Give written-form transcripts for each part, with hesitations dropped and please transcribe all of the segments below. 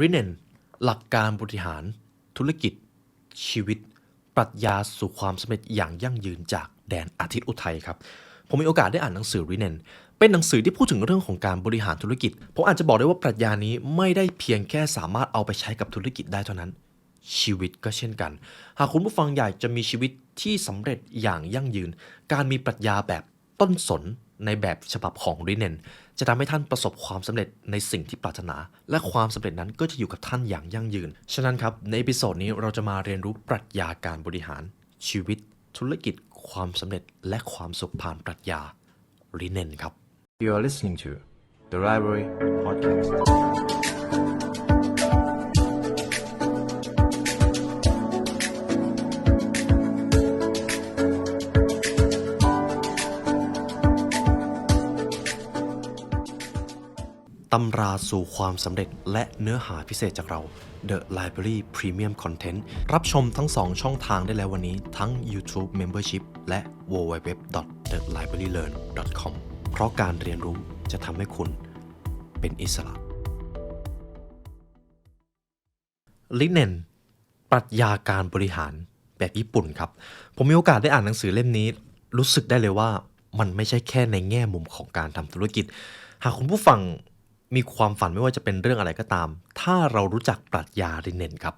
ริเนนหลักการบริหารธุรกิจชีวิตปรัชญาสู่ความสำเร็จอย่างยั่งยืนจากแดนอาทิตย์อุทัยครับผมมีโอกาสได้อ่านหนังสือริเนนเป็นหนังสือที่พูดถึงเรื่องของการบริหารธุรกิจผมอาจจะบอกได้ว่าปรัชญานี้ไม่ได้เพียงแค่สามารถเอาไปใช้กับธุรกิจได้เท่านั้นชีวิตก็เช่นกันหากคุณผู้ฟังอยากจะมีชีวิตที่สำเร็จอย่างยั่งยืนการมีปรัชญาแบบต้นสนในแบบฉบับของริเนนจะทำให้ท่านประสบความสำเร็จในสิ่งที่ปรารถนาและความสำเร็จนั้นก็จะอยู่กับท่านอย่างยั่งยืนฉะนั้นครับในเอพิโซดนี้เราจะมาเรียนรู้ปรัชญาการบริหารชีวิตธุรกิจความสำเร็จและความสุขผ่านปรัชญาริเนนครับ You are listening to the Library Podcast. ตำราสู่ความสำเร็จและเนื้อหาพิเศษจากเรา The Library Premium Content รับชมทั้ง2ช่องทางได้แล้ววันนี้ทั้ง YouTube Membership และ www.thelibrarylearn.com เพราะการเรียนรู้จะทำให้คุณเป็นอิสระริเนนปรัชญาการบริหารแบบญี่ปุ่นครับผมมีโอกาสได้อ่านหนังสือเล่มนี้รู้สึกได้เลยว่ามันไม่ใช่แค่ในแง่มุมของการทำธุรกิจหากคุณผู้ฟังมีความฝันไม่ว่าจะเป็นเรื่องอะไรก็ตามถ้าเรารู้จักปรัชญาริเนนครับ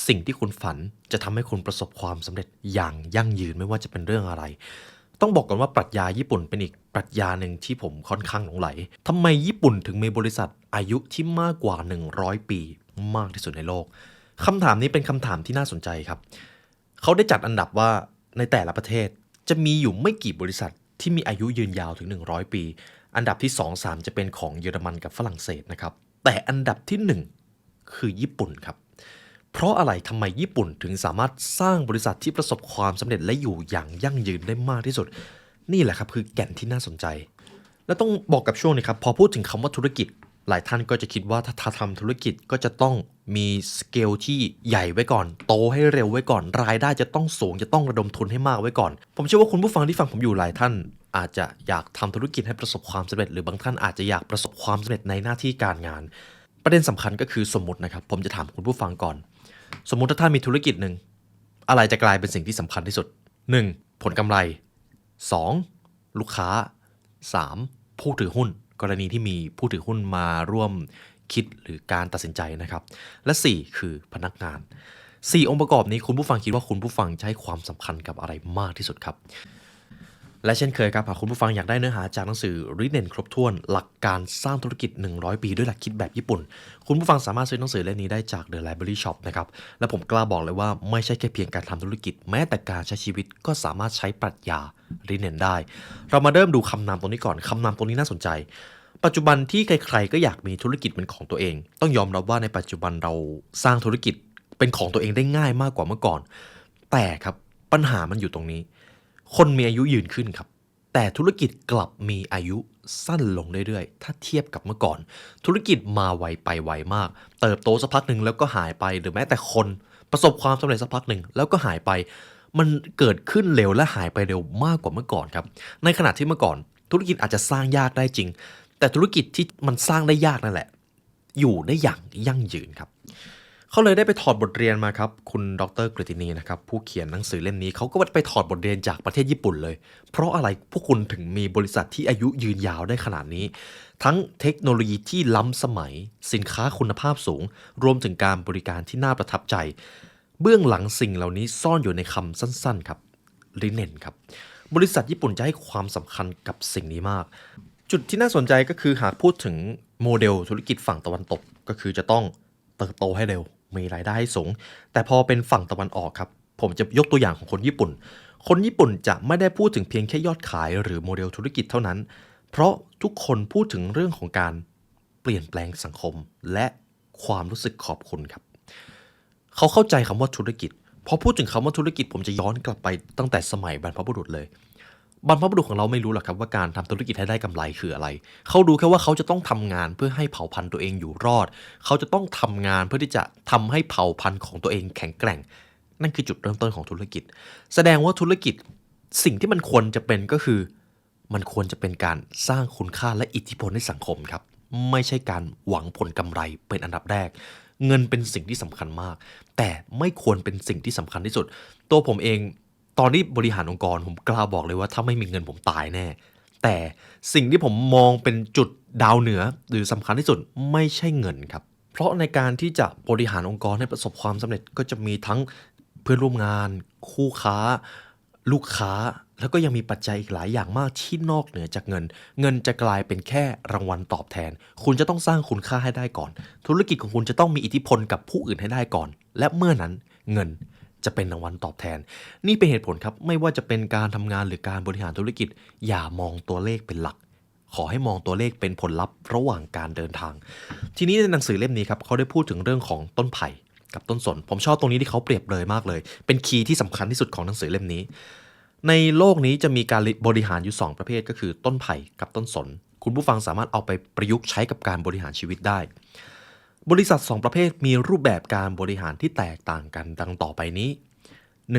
สิ่งที่คุณฝันจะทำให้คุณประสบความสำเร็จอย่างยั่งยืนไม่ว่าจะเป็นเรื่องอะไรต้องบอกก่อนว่าปรัชญาญี่ปุ่นเป็นอีกปรัชญาหนึ่งที่ผมค่อนข้างหลงไหลทำไมญี่ปุ่นถึงมีบริษัทอายุที่มากกว่า100ปีมากที่สุดในโลกคำถามนี้เป็นคำถามที่น่าสนใจครับเขาได้จัดอันดับว่าในแต่ละประเทศจะมีอยู่ไม่กี่บริษัทที่มีอายุยืนยาวถึง100ปีอันดับที่2 3จะเป็นของเยอรมันกับฝรั่งเศสนะครับแต่อันดับที่1คือญี่ปุ่นครับเพราะอะไรทำไมญี่ปุ่นถึงสามารถสร้างบริษัทที่ประสบความสำเร็จและอยู่อย่างยั่งยืนได้มากที่สุดนี่แหละครับคือแก่นที่น่าสนใจและต้องบอกกับช่วงนี้ครับพอพูดถึงคำว่าธุรกิจหลายท่านก็จะคิดว่าถ้าทำธุรกิจก็จะต้องมีสเกลที่ใหญ่ไว้ก่อนโตให้เร็วไว้ก่อนรายได้จะต้องสูงจะต้องระดมทุนให้มากไว้ก่อนผมเชื่อว่าคุณผู้ฟังที่ฟังผมอยู่หลายท่านอาจจะอยากทำธุรกิจให้ประสบความสำเร็จหรือบางท่านอาจจะอยากประสบความสำเร็จในหน้าที่การงานประเด็นสำคัญก็คือสมมตินะครับผมจะถามคุณผู้ฟังก่อนสมมุติถ้าท่านมีธุรกิจหนึ่งอะไรจะกลายเป็นสิ่งที่สำคัญที่สุด 1. ผลกำไร 2. ลูกค้า 3. ผู้ถือหุ้นกรณีที่มีผู้ถือหุ้นมาร่วมคิดหรือการตัดสินใจนะครับและ 4. คือพนักงาน 4 องค์ประกอบนี้คุณผู้ฟังคิดว่าคุณผู้ฟังจะให้ความสำคัญกับอะไรมากที่สุดครับและเช่นเคยครับหากคุณผู้ฟังอยากได้เนื้อหาจากหนังสือริเนนครบถ้วนหลักการสร้างธุรกิจ100ปีด้วยหลักคิดแบบญี่ปุ่นคุณผู้ฟังสามารถซื้อหนังสือเล่มนี้ได้จาก The Library Shop นะครับและผมกล้าบอกเลยว่าไม่ใช่แค่เพียงการทำธุรกิจแม้แต่การใช้ชีวิตก็สามารถใช้ปรัชญาริเนนได้เรามาเริ่มดูคำนามตรงนี้ก่อนคำนามตรงนี้น่าสนใจปัจจุบันที่ใครๆก็อยากมีธุรกิจเป็นของตัวเองต้องยอมรับว่าในปัจจุบันเราสร้างธุรกิจเป็นของตัวเองได้ง่ายมากกว่าเมื่อก่อนแต่ครับปัญหามันอยู่ตรงนี้คนมีอายุยืนขึ้นครับแต่ธุรกิจกลับมีอายุสั้นลงเรื่อยๆถ้าเทียบกับเมื่อก่อนธุรกิจมาไวไปไวมากเติบโตสักพักหนึ่งแล้วก็หายไปหรือแม้แต่คนประสบความสำเร็จสักพักหนึ่งแล้วก็หายไปมันเกิดขึ้นเร็วและหายไปเร็วมากกว่าเมื่อก่อนครับในขณะที่เมื่อก่อนธุรกิจอาจจะสร้างยากได้จริงแต่ธุรกิจที่มันสร้างได้ยากนั่นแหละอยู่ได้อย่างยั่งยืนครับเขาเลยได้ไปถอดบทเรียนมาครับคุณดร.กฤตินีนะครับผู้เขียนหนังสือเล่มนี้เขาก็ไปถอดบทเรียนจากประเทศญี่ปุ่นเลยเพราะอะไรพวกคุณถึงมีบริษัทที่อายุยืนยาวได้ขนาดนี้ทั้งเทคโนโลยีที่ล้ำสมัยสินค้าคุณภาพสูงรวมถึงการบริการที่น่าประทับใจเบื้องหลังสิ่งเหล่านี้ซ่อนอยู่ในคำสั้นๆครับริเนนครับบริษัทญี่ปุ่นจะให้ความสำคัญกับสิ่งนี้มากจุดที่น่าสนใจก็คือหากพูดถึงโมเดลธุรกิจฝั่งตะวันตกก็คือจะต้องเติบโตให้เร็วมีรายได้สูงแต่พอเป็นฝั่งตะวันออกครับผมจะยกตัวอย่างของคนญี่ปุ่นคนญี่ปุ่นจะไม่ได้พูดถึงเพียงแค่ยอดขายหรือโมเดลธุรกิจเท่านั้นเพราะทุกคนพูดถึงเรื่องของการเปลี่ยนแปลงสังคมและความรู้สึกขอบคุณครับเขาเข้าใจคำว่าธุรกิจพอพูดถึงคำว่าธุรกิจผมจะย้อนกลับไปตั้งแต่สมัยบรรพบุรุษเลยบรรพบุรุษของเราไม่รู้หรอกครับว่าการทำธุรกิจให้ได้กำไรคืออะไรเขารู้แค่ว่าเขาจะต้องทำงานเพื่อให้เผ่าพันธุ์ตัวเองอยู่รอดเขาจะต้องทำงานเพื่อที่จะทำให้เผ่าพันธุ์ของตัวเองแข็งแกร่งนั่นคือจุดเริ่มต้นของธุรกิจแสดงว่าธุรกิจสิ่งที่มันควรจะเป็นก็คือมันควรจะเป็นการสร้างคุณค่าและอิทธิพลให้สังคมครับ ไม่ใช่การหวังผลกำไรเป็นอันดับแรกเงินเป็นสิ่งที่สำคัญมากแต่ไม่ควรเป็นสิ่งที่สำคัญที่สุดตัวผมเองตอนที่บริหารองค์กรผมกล้าบอกเลยว่าถ้าไม่มีเงินผมตายแน่แต่สิ่งที่ผมมองเป็นจุดดาวเหนือหรือสำคัญที่สุดไม่ใช่เงินครับเพราะในการที่จะบริหารองค์กรให้ประสบความสำเร็จก็จะมีทั้งเพื่อนร่วมงานคู่ค้าลูกค้าแล้วก็ยังมีปัจจัยอีกหลายอย่างมากที่นอกเหนือจากเงินเงินจะกลายเป็นแค่รางวัลตอบแทนคุณจะต้องสร้างคุณค่าให้ได้ก่อนธุรกิจของคุณจะต้องมีอิทธิพลกับผู้อื่นให้ได้ก่อนและเมื่อนั้นเงินจะเป็นรางวัลตอบแทนนี่เป็นเหตุผลครับไม่ว่าจะเป็นการทำงานหรือการบริหารธุรกิจอย่ามองตัวเลขเป็นหลักขอให้มองตัวเลขเป็นผลลัพธ์ระหว่างการเดินทางทีนี้ในหนังสือเล่มนี้ครับเขาได้พูดถึงเรื่องของต้นไผ่กับต้นสนผมชอบตรงนี้ที่เขาเปรียบเลยมากเลยเป็นคีย์ที่สำคัญที่สุดของหนังสือเล่มนี้ในโลกนี้จะมีการบริหารอยู่2ประเภทก็คือต้นไผ่กับต้นสนคุณผู้ฟังสามารถเอาไปประยุกต์ใช้กับการบริหารชีวิตได้บริษัท2ประเภทมีรูปแบบการบริหารที่แตกต่างกันดังต่อไปนี้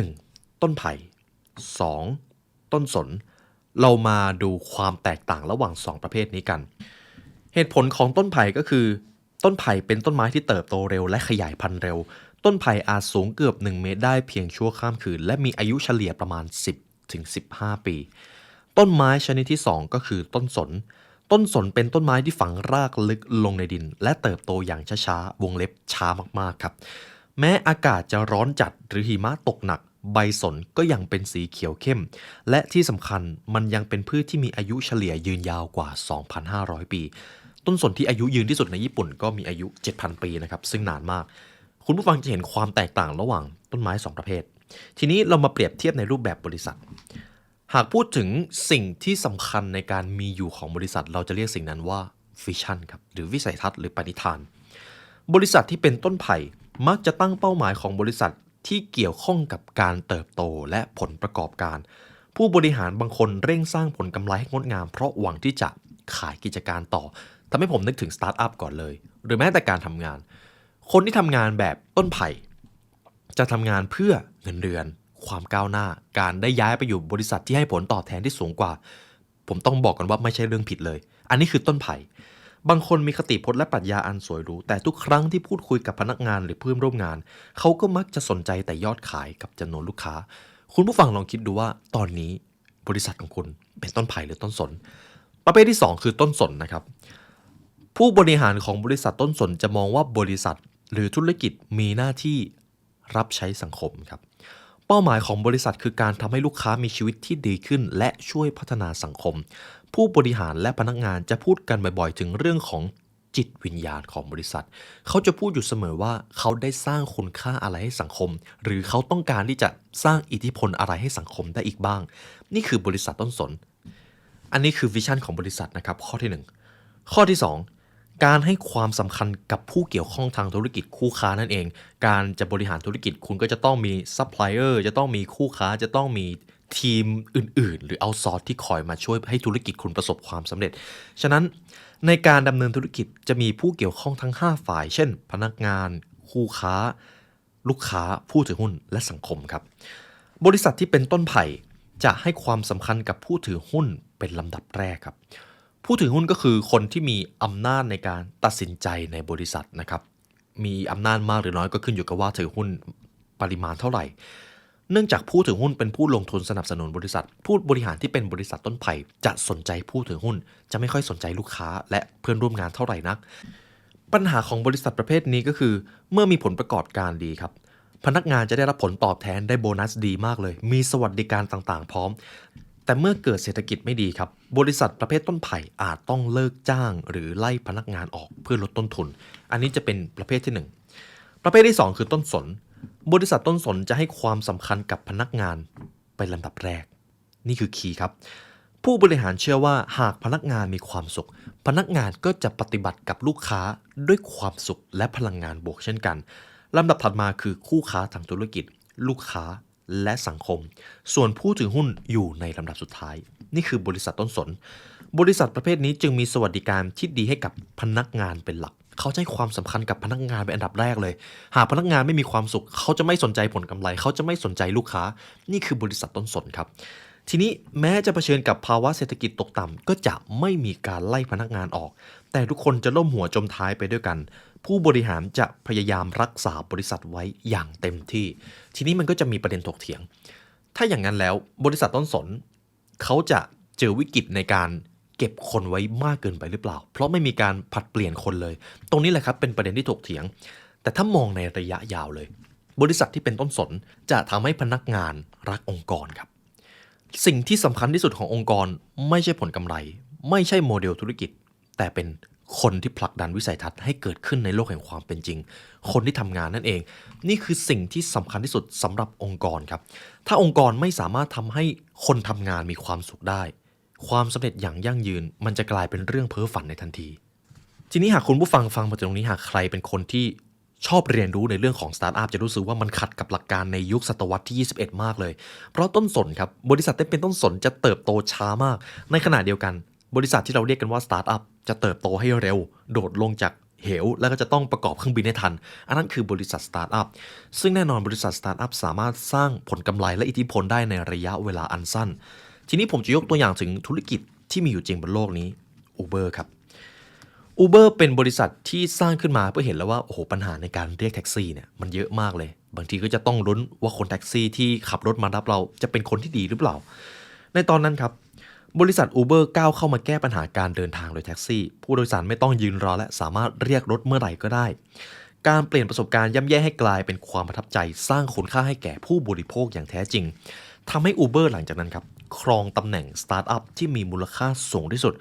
1. ต้นไผ่ 2. ต้นสนเรามาดูความแตกต่างระหว่าง2ประเภทนี้กันเหตุผลของต้นไผ่ก็คือต้นไผ่เป็นต้นไม้ที่เติบโตเร็วและขยายพันธุ์เร็วต้นไผ่อาจสูงเกือบ1 เมตรได้เพียงชั่วข้ามคืนและมีอายุเฉลี่ยประมาณ10 ถึง 15 ปีต้นไม้ชนิดที่2ก็คือต้นสนต้นสนเป็นต้นไม้ที่ฝังรากลึกลงในดินและเติบโตอย่างช้าๆวงเล็บช้ามากๆครับแม้อากาศจะร้อนจัดหรือหิมะตกหนักใบสนก็ยังเป็นสีเขียวเข้มและที่สำคัญมันยังเป็นพืชที่มีอายุเฉลี่ยยืนยาวกว่า 2,500 ปีต้นสนที่อายุยืนที่สุดในญี่ปุ่นก็มีอายุ 7,000 ปีนะครับซึ่งนานมากคุณผู้ฟังจะเห็นความแตกต่างระหว่างต้นไม้2ประเภททีนี้เรามาเปรียบเทียบในรูปแบบบริษัทหากพูดถึงสิ่งที่สำคัญในการมีอยู่ของบริษัทเราจะเรียกสิ่งนั้นว่าวิชั่นครับหรือวิสัยทัศน์หรือปณิธานบริษัทที่เป็นต้นไผ่มักจะตั้งเป้าหมายของบริษัทที่เกี่ยวข้องกับการเติบโตและผลประกอบการผู้บริหารบางคนเร่งสร้างผลกำไรให้งดงามเพราะหวังที่จะขายกิจการต่อทำให้ผมนึกถึงสตาร์ทอัพก่อนเลยหรือแม้แต่การทำงานคนที่ทำงานแบบต้นไผ่จะทำงานเพื่อเงินเดือนความก้าวหน้าการได้ย้ายไปอยู่บริษัทที่ให้ผลตอบแทนที่สูงกว่าผมต้องบอกกันว่าไม่ใช่เรื่องผิดเลยอันนี้คือต้นไผ่บางคนมีคติพจน์และปรัชญาอันสวยหรูแต่ทุกครั้งที่พูดคุยกับพนักงานหรือเพื่อนร่วมงานเขาก็มักจะสนใจแต่ยอดขายกับจำนวนลูกค้าคุณผู้ฟังลองคิดดูว่าตอนนี้บริษัทของคุณเป็นต้นไผ่หรือต้นสนประเภทที่2คือต้นสนนะครับผู้บริหารของบริษัทต้นสนจะมองว่าบริษัทหรือธุรกิจมีหน้าที่รับใช้สังคมครับเป้าหมายของบริษัทคือการทำให้ลูกค้ามีชีวิตที่ดีขึ้นและช่วยพัฒนาสังคมผู้บริหารและพนักงานจะพูดกันบ่อยๆถึงเรื่องของจิตวิญญาณของบริษัทเขาจะพูดอยู่เสมอว่าเขาได้สร้างคุณค่าอะไรให้สังคมหรือเขาต้องการที่จะสร้างอิทธิพลอะไรให้สังคมได้อีกบ้างนี่คือบริษัทต้นสนอันนี้คือวิชั่นของบริษัทนะครับข้อที่1ข้อที่2การให้ความสำคัญกับผู้เกี่ยวข้องทางธุรกิจคู่ค้านั่นเองการจะบริหารธุรกิจคุณก็จะต้องมีซัพพลายเออร์จะต้องมีคู่ค้าจะต้องมีทีมอื่นๆหรือเอาซอร์สที่คอยมาช่วยให้ธุรกิจคุณประสบความสำเร็จฉะนั้นในการดำเนินธุรกิจจะมีผู้เกี่ยวข้องทั้ง5ฝ่ายเช่นพนักงานคู่ค้าลูกค้าผู้ถือหุ้นและสังคมครับบริษัทที่เป็นต้นไผ่จะให้ความสำคัญกับผู้ถือหุ้นเป็นลำดับแรกครับผู้ถือหุ้นก็คือคนที่มีอำนาจในการตัดสินใจในบริษัทนะครับมีอำนาจมากหรือน้อยก็ขึ้นอยู่กับว่าถือหุ้นปริมาณเท่าไหร่เนื่องจากผู้ถือหุ้นเป็นผู้ลงทุนสนับสนุนบริษัทผู้บริหารที่เป็นบริษัทต้นไผ่จะสนใจผู้ถือหุ้นจะไม่ค่อยสนใจลูกค้าและเพื่อนร่วมงานเท่าไหร่นักปัญหาของบริษัทประเภทนี้ก็คือเมื่อมีผลประกอบการดีครับพนักงานจะได้รับผลตอบแทนได้โบนัสดีมากเลยมีสวัสดิการต่างๆพร้อมแต่เมื่อเกิดเศรษฐกิจไม่ดีครับบริษัทประเภทต้นไผ่อาจต้องเลิกจ้างหรือไล่พนักงานออกเพื่อลดต้นทุนอันนี้จะเป็นประเภทที่1ประเภทที่2คือต้นสนบริษัทต้นสนจะให้ความสำคัญกับพนักงานเป็นลำดับแรกนี่คือคีย์ครับผู้บริหารเชื่อว่าหากพนักงานมีความสุขพนักงานก็จะปฏิบัติกับลูกค้าด้วยความสุขและพลังงานบวกเช่นกันลำดับถัดมาคือคู่ค้าทางธุรกิจลูกค้าและสังคมส่วนผู้ถือหุ้นอยู่ในลำดับสุดท้ายนี่คือบริษัทต้นสนบริษัทประเภทนี้จึงมีสวัสดิการที่ดีให้กับพนักงานเป็นหลักเขาให้ความสำคัญกับพนักงานเป็นอันดับแรกเลยหากพนักงานไม่มีความสุขเขาจะไม่สนใจผลกำไรเขาจะไม่สนใจลูกค้านี่คือบริษัทต้นสนครับทีนี้แม้จะเผชิญกับภาวะเศรษฐกิจตกต่ำก็จะไม่มีการไล่พนักงานออก แต่ทุกคนจะล่มหัวจมท้ายไปด้วยกันผู้บริหารจะพยายามรักษาบริษัทไว้อย่างเต็มที่ทีนี้มันก็จะมีประเด็นถกเถียงถ้าอย่างนั้นแล้วบริษัทต้นสนเขาจะเจอวิกฤตในการเก็บคนไว้มากเกินไปหรือเปล่าเพราะไม่มีการผลัดเปลี่ยนคนเลยตรงนี้แหละครับเป็นประเด็นที่ถกเถียงแต่ถ้ามองในระยะยาวเลยบริษัทที่เป็นต้นสนจะทำให้พนักงานรักองค์กรครับสิ่งที่สำคัญที่สุดขององค์กรไม่ใช่ผลกำไรไม่ใช่โมเดลธุรกิจแต่เป็นคนที่ผลักดันวิสัยทัศน์ให้เกิดขึ้นในโลกแห่งความเป็นจริงคนที่ทำงานนั่นเองนี่คือสิ่งที่สำคัญที่สุดสำหรับองค์กรครับถ้าองค์กรไม่สามารถทำให้คนทำงานมีความสุขได้ความสำเร็จอย่างยั่งยืนมันจะกลายเป็นเรื่องเพ้อฝันในทันทีทีนี้หากคุณผู้ฟังมาถึงตรงนี้หากใครเป็นคนที่ชอบเรียนรู้ในเรื่องของสตาร์ทอัพจะรู้สึกว่ามันขัดกับหลักการในยุคศตวรรษที่21มากเลยเพราะต้นสนครับบริษัทที่เป็นต้นสนจะเติบโตช้ามากในขณะเดียวกันบริษัทที่เราเรียกกันว่าสตาร์ทอัพจะเติบโตให้เร็วโดดลงจากเหวแล้วก็จะต้องประกอบเครื่องบินให้ทันอันนั้นคือบริษัทสตาร์ทอัพซึ่งแน่นอนบริษัทสตาร์ทอัพสามารถสร้างผลกำไรและอิทธิพลได้ในระยะเวลาอันสั้นทีนี้ผมจะยกตัวอย่างถึงธุรกิจที่มีอยู่จริงบนโลกนี้ Uber ครับ Uber เป็นบริษัทที่สร้างขึ้นมาเพื่อเห็นแล้วว่าโอ้โหปัญหาในการเรียกแท็กซี่เนี่ยมันเยอะมากเลยบางทีก็จะต้องลุ้นว่าคนแท็กซี่ที่ขับรถมารับเราจะเป็นคนที่ดีหรือเปล่าในตอนนั้นครับบริษัท Uber ก้าวเข้ามาแก้ปัญหาการเดินทางโดยแท็กซี่ผู้โดยสารไม่ต้องยืนรอและสามารถเรียกรถเมื่อไหร่ก็ได้การเปลี่ยนประสบการณ์ย่ำแย่ให้กลายเป็นความประทับใจสร้างคุณค่าให้แก่ผู้บริโภคอย่างแท้จริงทำให้ Uber หลังจากนั้นครับครองตำแหน่งสตาร์ทอัพที่มีมูลค่าสูงที่สุด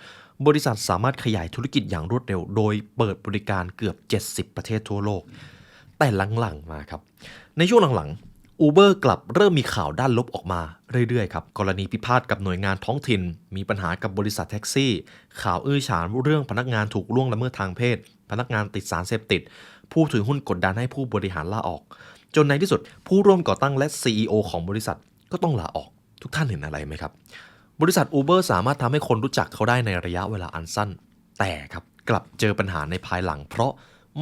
บริษัทสามารถขยายธุรกิจอย่างรวดเร็วโดยเปิดบริการเกือบ70ประเทศทั่วโลกแต่หลังๆมาครับในช่วงหลังๆ Uber กลับเริ่มมีข่าวด้านลบออกมาเรื่อยๆครับกรณีพิพาทกับหน่วยงานท้องถิ่นมีปัญหากับบริษัทแท็กซี่ข่าวอื้อฉาวเรื่องพนักงานถูกล่วงละเมิดทางเพศพนักงานติดสารเสพติดผู้ถือหุ้นกดดันให้ผู้บริหารลาออกจนในที่สุดผู้ร่วมก่อตั้งและ CEO ของบริษัทก็ต้องลาออกทุกท่านเห็นอะไรไหมครับบริษัท Uber สามารถทำให้คนรู้จักเขาได้ในระยะเวลาอันสั้นแต่ครับกลับเจอปัญหาในภายหลังเพราะ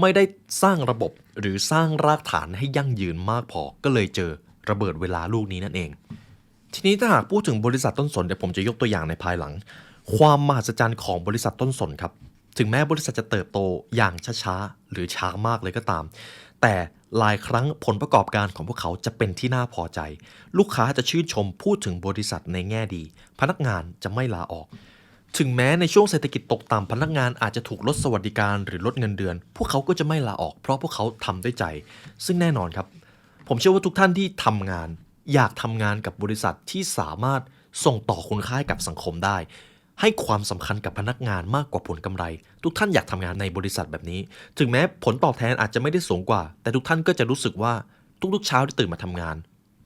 ไม่ได้สร้างระบบหรือสร้างรากฐานให้ยั่งยืนมากพอก็เลยเจอระเบิดเวลาลูกนี้นั่นเองทีนี้ถ้าหากพูดถึงบริษัทต้นสนเดี๋ยวผมจะยกตัวอย่างในภายหลังความมหัศจรรย์ของบริษัทต้นสนครับถึงแม้บริษัทจะเติบโตอย่างช้าๆหรือช้ามากเลยก็ตามแต่หลายครั้งผลประกอบการของพวกเขาจะเป็นที่น่าพอใจลูกค้าจะชื่นชมพูดถึงบริษัทในแง่ดีพนักงานจะไม่ลาออกถึงแม้ในช่วงเศรษฐกิจตกต่ำพนักงานอาจจะถูกลดสวัสดิการหรือลดเงินเดือนพวกเขาก็จะไม่ลาออกเพราะพวกเขาทำด้วยใจซึ่งแน่นอนครับผมเชื่อว่าทุกท่านที่ทำงานอยากทำงานกับบริษัทที่สามารถส่งต่อคุณค่าให้กับสังคมได้ให้ความสำคัญกับพนักงานมากกว่าผลกำไรทุกท่านอยากทำงานในบริษัทแบบนี้ถึงแม้ผลตอบแทนอาจจะไม่ได้สูงกว่าแต่ทุกท่านก็จะรู้สึกว่าทุกๆเช้าที่ตื่นมาทำงาน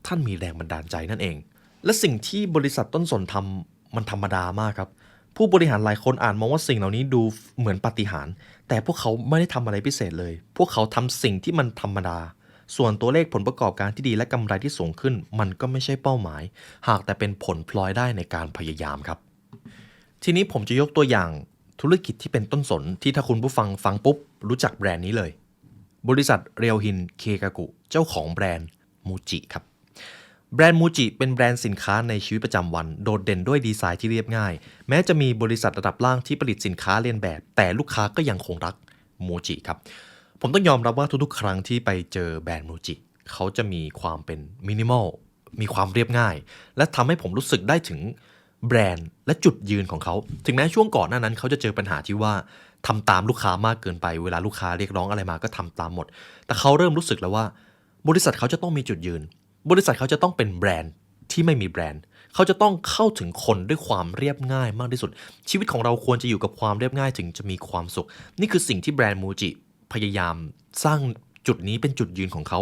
ท่านมีแรงบันดาลใจนั่นเองและสิ่งที่บริษัทต้นสนทำมันธรรมดามากครับผู้บริหารหลายคนมองว่าสิ่งเหล่านี้ดูเหมือนปาฏิหาริย์แต่พวกเขาไม่ได้ทำอะไรพิเศษเลยพวกเขาทำสิ่งที่มันธรรมดาส่วนตัวเลขผลประกอบการที่ดีและกำไรที่สูงขึ้นมันก็ไม่ใช่เป้าหมายหากแต่เป็นผลพลอยได้ในการพยายามครับทีนี้ผมจะยกตัวอย่างธุรกิจที่เป็นต้นสนที่ถ้าคุณผู้ฟังฟังปุ๊บรู้จักแบรนด์นี้เลยบริษัทเรียวฮินเคกากุเจ้าของแบรนด์มูจิครับแบรนด์มูจิเป็นแบรนด์สินค้าในชีวิตประจำวันโดดเด่นด้วยดีไซน์ที่เรียบง่ายแม้จะมีบริษัทระดับล่างที่ผลิตสินค้าเลียนแบบแต่ลูกค้าก็ยังคงรักมูจิครับผมต้องยอมรับว่าทุกๆครั้งที่ไปเจอแบรนด์มูจิเขาจะมีความเป็นมินิมอลมีความเรียบง่ายและทำให้ผมรู้สึกได้ถึงแบรนด์และจุดยืนของเขาถึงแม้ช่วงก่อนหน้านั้นเขาจะเจอปัญหาที่ว่าทำตามลูกค้ามากเกินไปเวลาลูกค้าเรียกร้องอะไรมาก็ทำตามหมดแต่เขาเริ่มรู้สึกแล้วว่าบริษัทเขาจะต้องมีจุดยืนบริษัทเขาจะต้องเป็นแบรนด์ที่ไม่มีแบรนด์เขาจะต้องเข้าถึงคนด้วยความเรียบง่ายมากที่สุดชีวิตของเราควรจะอยู่กับความเรียบง่ายถึงจะมีความสุขนี่คือสิ่งที่แบรนด์มูจิพยายามสร้างจุดนี้เป็นจุดยืนของเขา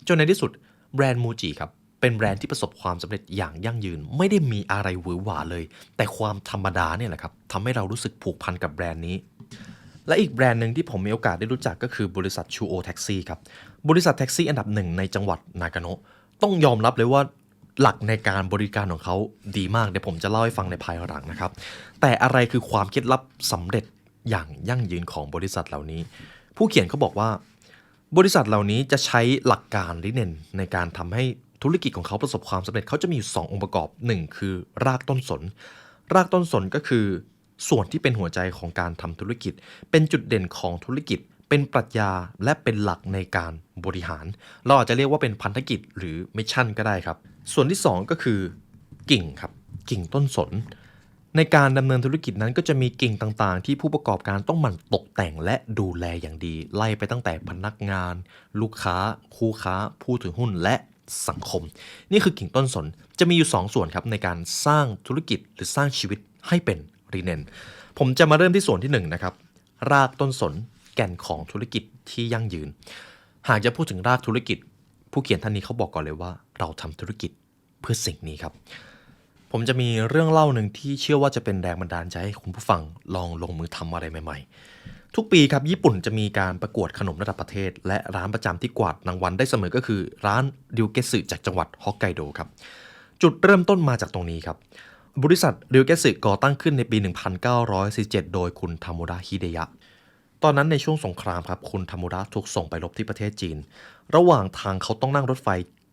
จนในที่สุดแบรนด์มูจิครับเป็นแบรนด์ที่ประสบความสำเร็จอย่างยั่งยืนไม่ได้มีอะไรหวือหวาเลยแต่ความธรรมดาเนี่ยแหละครับทำให้เรารู้สึกผูกพันกับแบรนด์นี้และอีกแบรนด์หนึ่งที่ผมมีโอกาสได้รู้จักก็คือบริษัทชูโอแท็กซี่ครับบริษัทแท็กซี่อันดับหนึ่งในจังหวัดนากาโนะต้องยอมรับเลยว่าหลักในการบริการของเขาดีมากเดี๋ยวผมจะเล่าให้ฟังในภายหลังนะครับแต่อะไรคือความเคล็ดลับสำเร็จอย่างยั่งยืนของบริษัทเหล่านี้ผู้เขียนเขาบอกว่าบริษัทเหล่านี้จะใช้หลักการลิเนนในการทำให้ธุรกิจของเขาประสบความสำเร็จเขาจะมีอยู่2องค์ประกอบ1คือรากต้นสนรากต้นสนก็คือ ส่วนที่เป็นหัวใจของการทำธุรกิจเป็นจุดเด่นของธุรกิจเป็นปรัชญาและเป็นหลักในการบริหารเราอาจจะเรียกว่าเป็นพันธกิจหรือมิชชั่นก็ได้ครับส่วนที่สองก็คือกิ่งครับกิ่งต้นสนในการดำเนินธุรกิจนั้นก็จะมีกิ่งต่างๆที่ผู้ประกอบการต้องหมั่นตกแต่งและดูแลอย่างดีไล่ไปตั้งแต่พนักงานลูกค้าคู่ค้าผู้ถือหุ้นและสังคมนี่คือกิ่งต้นสนจะมีอยู่2ส่วนครับในการสร้างธุรกิจหรือสร้างชีวิตให้เป็นรีเนนผมจะมาเริ่มที่ส่วนที่1นะครับรากต้นสนแก่นของธุรกิจที่ยั่งยืนหากจะพูดถึงรากธุรกิจผู้เขียนท่านนี้เขาบอกก่อนเลยว่าเราทำธุรกิจเพื่อสิ่งนี้ครับผมจะมีเรื่องเล่าหนึ่งที่เชื่อว่าจะเป็นแรงบันดาลใจให้คุณผู้ฟังลองลงมือทำอะไรใหม่ๆทุกปีครับญี่ปุ่นจะมีการประกวดขนมระดับประเทศและร้านประจำที่กวาดรางวัลได้เสมอก็คือร้านริวเกสึจากจังหวัดฮอกไกโดครับจุดเริ่มต้นมาจากตรงนี้ครับบริษัทริวเกสึก่อตั้งขึ้นในปี 1947 โดยคุณทามุระฮิเดยะตอนนั้นในช่วงสงครามครับคุณทามุระถูกส่งไปรบที่ประเทศจีนระหว่างทางเขาต้องนั่งรถไฟ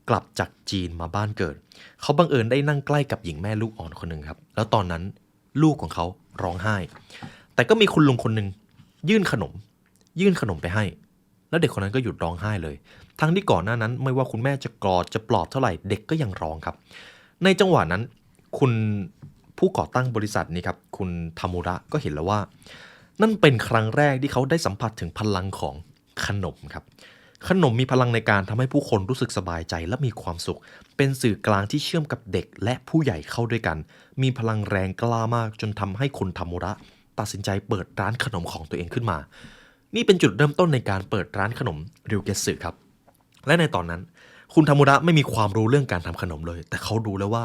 กลับจากจีนมาบ้านเกิดเขาบังเอิญได้นั่งใกล้กับหญิงแม่ลูกอ่อนคนหนึ่งครับแล้วตอนนั้นลูกของเขาร้องไห้แต่ก็มีคุณลุงคนหนึ่งยื่นขนมไปให้แล้วเด็กคนนั้นก็หยุดร้องไห้เลยทั้งที่ก่อนหน้านั้นไม่ว่าคุณแม่จะกอดจะปลอบเท่าไหร่เด็กก็ยังร้องครับในจังหวะนั้นคุณผู้ก่อตั้งบริษัทนี้ครับคุณทามุระก็เห็นแล้วว่านั่นเป็นครั้งแรกที่เขาได้สัมผัสถึงพลังของขนมครับขนมมีพลังในการทำให้ผู้คนรู้สึกสบายใจและมีความสุขเป็นสื่อกลางที่เชื่อมกับเด็กและผู้ใหญ่เข้าด้วยกันมีพลังแรงกล้ามากจนทำให้คุณทามุระตัดสินใจเปิดร้านขนมของตัวเองขึ้นมานี่เป็นจุดเริ่มต้นในการเปิดร้านขนมริวเกสึครับและในตอนนั้นคุณทามุระไม่มีความรู้เรื่องการทำขนมเลยแต่เขารู้แล้วว่า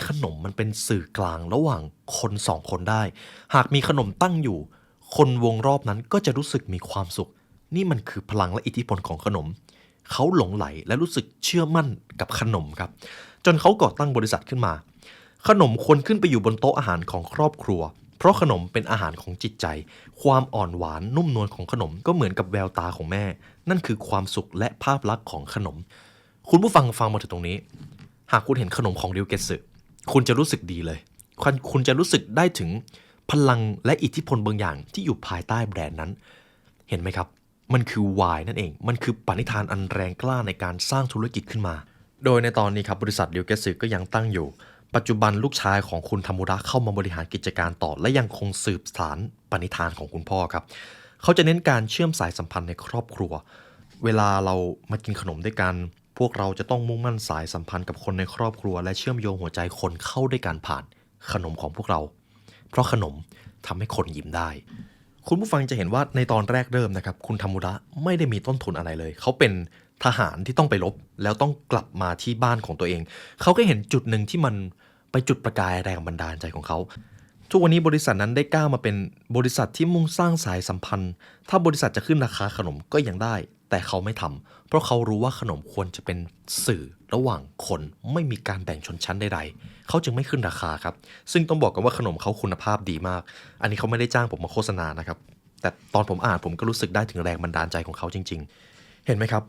ขนมมันเป็นสื่อกลางระหว่างคน2 คนได้หากมีขนมตั้งอยู่คนวงรอบนั้นก็จะรู้สึกมีความสุขนี่มันคือพลังและอิทธิพลของขนมเขาหลงไหลและรู้สึกเชื่อมั่นกับขนมครับจนเขาก่อตั้งบริษัทขึ้นมาขนมควรขึ้นไปอยู่บนโต๊ะอาหารของครอบครัวเพราะขนมเป็นอาหารของจิตใจความอ่อนหวานนุ่มนวลของขนมก็เหมือนกับแววตาของแม่นั่นคือความสุขและภาพลักษณ์ของขนมคุณผู้ฟังมาถึงตรงนี้หากคุณเห็นขนมของริวเกสึคุณจะรู้สึกดีเลยคุณจะรู้สึกได้ถึงพลังและอิทธิพลบางอย่างที่อยู่ภายใต้แบรนด์นั้นเห็นไหมครับมันคือวายนั่นเองมันคือปณิธานอันแรงกล้าในการสร้างธุรกิจขึ้นมาโดยในตอนนี้ครับบริษัทริวเกสึก็ยังตั้งอยู่ปัจจุบันลูกชายของคุณทามุระเข้ามาบริหารกิจการต่อและยังคงสืบสานปณิธานของคุณพ่อครับเขาจะเน้นการเชื่อมสายสัมพันธ์ในครอบครัวเวลาเรามากินขนมด้วยกันพวกเราจะต้องมุ่งมั่นสายสัมพันธ์กับคนในครอบครัวและเชื่อมโยงหัวใจคนเข้าด้วยการผ่านขนมของพวกเราเพราะขนมทำให้คนยิ้มได้คุณผู้ฟังจะเห็นว่าในตอนแรกเริ่มนะครับคุณทามุระไม่ได้มีต้นทุนอะไรเลยเขาเป็นทหารที่ต้องไปรบแล้วต้องกลับมาที่บ้านของตัวเองเขาก็เห็นจุดหนึ่งที่มันไปจุดประกายแรงบันดาลใจของเขาทุกวันนี้บริษัทนั้นได้ก้าวมาเป็นบริษัทที่มุ่งสร้างสายสัมพันธ์ถ้าบริษัทจะขึ้นราคาขนมก็ยังได้แต่เขาไม่ทำเพราะเขารู้ว่าขนมควรจะเป็นสื่อระหว่างคนไม่มีการแบ่งชนชั้นใดๆเขาจึงไม่ขึ้นราคาครับซึ่งต้องบอกกันว่าขนมเขาคุณภาพดีมากอันนี้เขาไม่ได้จ้างผมมาโฆษณานะครับแต่ตอนผมอ่านผมก็รู้สึกได้ถึงแรงบันดาลใจของเขาจริงๆเห็นไหมครับ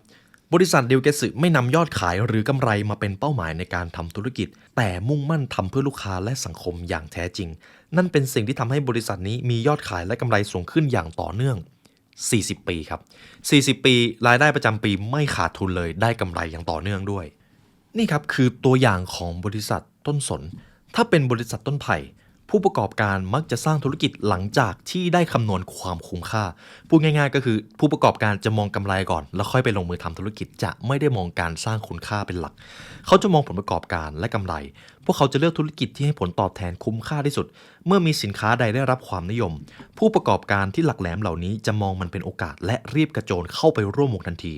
บริษัทริวเกสึไม่นำยอดขายหรือกำไรมาเป็นเป้าหมายในการทำธุรกิจแต่มุ่งมั่นทำเพื่อลูกค้าและสังคมอย่างแท้จริงนั่นเป็นสิ่งที่ทำให้บริษัทนี้มียอดขายและกำไรสูงขึ้นอย่างต่อเนื่อง40 ปีครับ40 ปีรายได้ประจำปีไม่ขาดทุนเลยได้กำไรอย่างต่อเนื่องด้วยนี่ครับคือตัวอย่างของบริษัทต้นสนถ้าเป็นบริษัทต้นไผ่ผู้ประกอบการมักจะสร้างธุรกิจหลังจากที่ได้คำนวณความคุ้มค่าพูดง่ายๆก็คือผู้ประกอบการจะมองกำไรก่อนแล้วค่อยไปลงมือทำธุรกิจจะไม่ได้มองการสร้างคุณค่าเป็นหลักเขาจะมองผลประกอบการและกำไรพวกเขาจะเลือกธุรกิจที่ให้ผลตอบแทนคุ้มค่าที่สุดเมื่อมีสินค้าใดได้รับความนิยมผู้ประกอบการที่หลักแหลมเหล่านี้จะมองมันเป็นโอกาสและรีบกระโจนเข้าไปร่วมวงทันที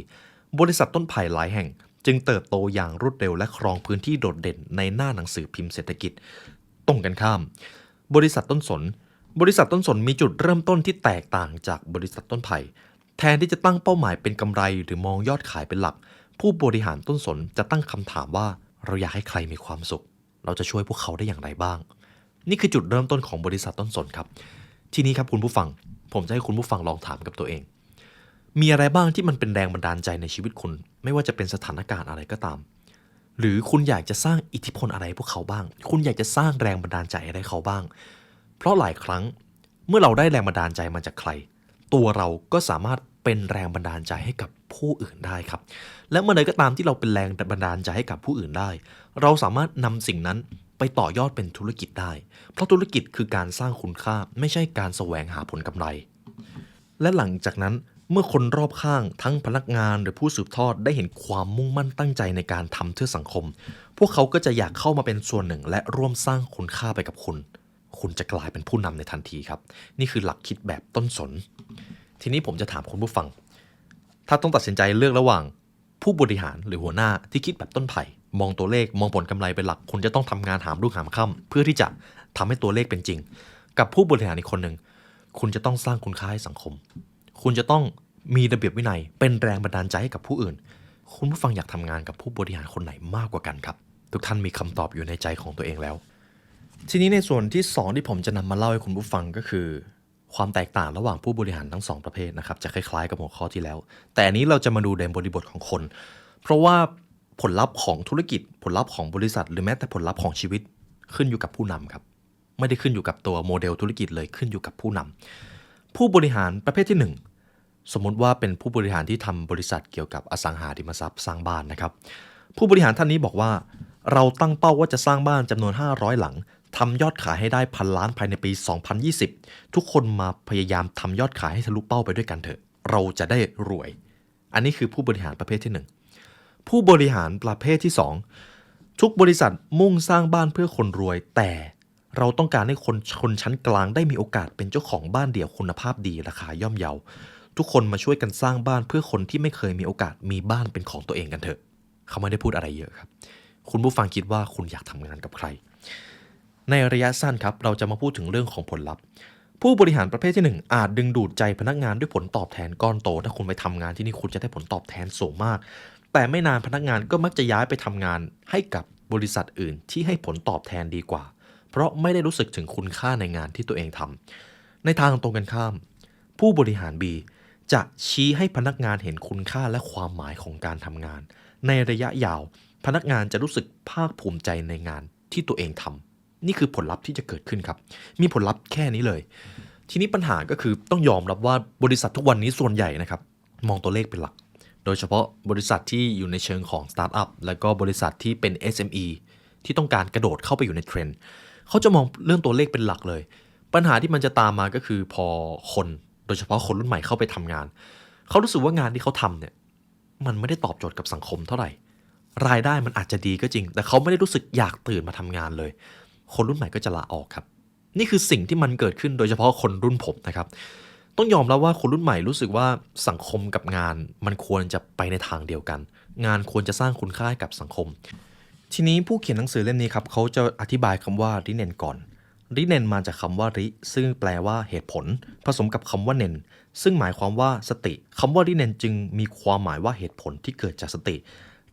บริษัทต้นไผ่หลายแห่งจึงเติบโตอย่างรวดเร็วและครองพื้นที่โดดเด่นในหน้าหนังสือพิมพ์เศรษฐกิจตรงกันข้ามบริษัทต้นสนมีจุดเริ่มต้นที่แตกต่างจากบริษัทต้นไผ่แทนที่จะตั้งเป้าหมายเป็นกำไรหรือมองยอดขายเป็นหลักผู้บริหารต้นสนจะตั้งคำถามว่าเราอยากให้ใครมีความสุขเราจะช่วยพวกเขาได้อย่างไรบ้างนี่คือจุดเริ่มต้นของบริษัทต้นสนครับทีนี้ครับคุณผู้ฟังผมจะให้คุณผู้ฟังลองถามกับตัวเองมีอะไรบ้างที่มันเป็นแรงบันดาลใจในชีวิตคุณไม่ว่าจะเป็นสถานการณ์อะไรก็ตามหรือคุณอยากจะสร้างอิทธิพลอะไรพวกเขาบ้างคุณอยากจะสร้างแรงบันดาลใจอะไรเขาบ้าง เพราะหลายครั้งเมื่อเราได้แรงบันดาลใจมาจากใครตัวเราก็สามารถเป็นแรงบันดาลใจให้กับผู้อื่นได้ครับและเมื่อใดก็ตามที่เราเป็นแรงบันดาลใจให้กับผู้อื่นได้เราสามารถนำสิ่งนั้นไปต่อยอดเป็นธุรกิจได้เพราะธุรกิจคือการสร้างคุณค่าไม่ใช่การแสวงหาผลกำไรและหลังจากนั้นเมื่อคนรอบข้างทั้งพนักงานหรือผู้สืบทอดได้เห็นความมุ่งมั่นตั้งใจในการทำเพื่อสังคมพวกเขาก็จะอยากเข้ามาเป็นส่วนหนึ่งและร่วมสร้างคุณค่าไปกับคุณจะกลายเป็นผู้นำในทันทีครับนี่คือหลักคิดแบบต้นสนทีนี้ผมจะถามคุณผู้ฟังถ้าต้องตัดสินใจเลือกระหว่างผู้บริหารหรือหัวหน้าที่คิดแบบต้นไผ่มองตัวเลขมองผลกำไรเป็นหลักคุณจะต้องทำงานหามรุ่งหามค่ำเพื่อที่จะทำให้ตัวเลขเป็นจริงกับผู้บริหารอีกคนหนึ่งคุณจะต้องสร้างคุณค่าให้สังคมคุณจะต้องมีระเบียบวินัยเป็นแรงบันดาลใจให้กับผู้อื่นคุณผู้ฟังอยากทำงานกับผู้บริหารคนไหนมากกว่ากันครับทุกท่านมีคำตอบอยู่ในใจของตัวเองแล้วทีนี้ในส่วนที่2ที่ผมจะนำมาเล่าให้คุณผู้ฟังก็คือความแตกต่างระหว่างผู้บริหารทั้ง2ประเภทนะครับจะคล้ายๆกับหัวข้อที่แล้วแต่อันนี้เราจะมาดูในบริบทของคนเพราะว่าผลลัพธ์ของธุรกิจผลลัพธ์ของบริษัทหรือแม้แต่ผลลัพธ์ของชีวิตขึ้นอยู่กับผู้นำครับไม่ได้ขึ้นอยู่กับตัวโมเดลธุรกิจเลยขึ้นอยู่กับผู้นำผู้บริหารประเภทที่1สมมติว่าเป็นผู้บริหารที่ทำบริษัทเกี่ยวกับอสังหาริมทรัพย์สร้างบ้านนะครับผู้บริหารท่านนี้บอกว่าเราตั้งเป้าว่าจะสร้างบ้านจำนวน500หลังทำยอดขายให้ได้1,000 ล้านภายในปี2020ทุกคนมาพยายามทำยอดขายให้ทะลุเป้าไปด้วยกันเถอะเราจะได้รวยอันนี้คือผู้บริหารประเภทที่1ผู้บริหารประเภทที่2ทุกบริษัทมุ่งสร้างบ้านเพื่อคนรวยแต่เราต้องการให้คนชั้นกลางได้มีโอกาสเป็นเจ้าของบ้านเดี่ยวคุณภาพดีราคาย่อมเยาทุกคนมาช่วยกันสร้างบ้านเพื่อคนที่ไม่เคยมีโอกาสมีบ้านเป็นของตัวเองกันเถอะเขาไม่ได้พูดอะไรเยอะครับคุณผู้ฟังคิดว่าคุณอยากทำงานกับใครในระยะสั้นครับเราจะมาพูดถึงเรื่องของผลลัพธ์ผู้บริหารประเภทที่1อาจดึงดูดใจพนักงานด้วยผลตอบแทนก้อนโตถ้าคุณไปทำงานที่นี่คุณจะได้ผลตอบแทนสูงมากแต่ไม่นานพนักงานก็มักจะย้ายไปทำงานให้กับบริษัทอื่นที่ให้ผลตอบแทนดีกว่าเพราะไม่ได้รู้สึกถึงคุณค่าในงานที่ตัวเองทำในทางตรงกันข้ามผู้บริหาร B จะชี้ให้พนักงานเห็นคุณค่าและความหมายของการทำงานในระยะยาวพนักงานจะรู้สึกภาคภูมิใจในงานที่ตัวเองทำนี่คือผลลัพธ์ที่จะเกิดขึ้นครับมีผลลัพธ์แค่นี้เลยทีนี้ปัญหาก็คือต้องยอมรับว่าบริษัททุกวันนี้ส่วนใหญ่นะครับมองตัวเลขเป็นหลักโดยเฉพาะบริษัทที่อยู่ในเชิงของสตาร์ทอัพและก็บริษัทที่เป็น SME ที่ต้องการกระโดดเข้าไปอยู่ในเทรนด์เขาจะมองเรื่องตัวเลขเป็นหลักเลยปัญหาที่มันจะตามมาก็คือพอคนโดยเฉพาะคนรุ่นใหม่เข้าไปทำงานเขารู้สึกว่างานที่เขาทำเนี่ยมันไม่ได้ตอบโจทย์กับสังคมเท่าไหร่รายได้มันอาจจะดีก็จริงแต่เขาไม่ได้รู้สึกอยากตื่นมาทำงานเลยคนรุ่นใหม่ก็จะลาออกครับนี่คือสิ่งที่มันเกิดขึ้นโดยเฉพาะคนรุ่นผมนะครับต้องยอมรับว่าคนรุ่นใหม่รู้สึกว่าสังคมกับงานมันควรจะไปในทางเดียวกันงานควรจะสร้างคุณค่าให้กับสังคมทีนี้ผู้เขียนหนังสือเล่มนี้ครับเขาจะอธิบายคำว่าริเนนก่อนริเนนมาจากคำว่าริซึ่งแปลว่าเหตุผลผสมกับคำว่าเนนซึ่งหมายความว่าสติคำว่าริเนนจึงมีความหมายว่าเหตุผลที่เกิดจากสติ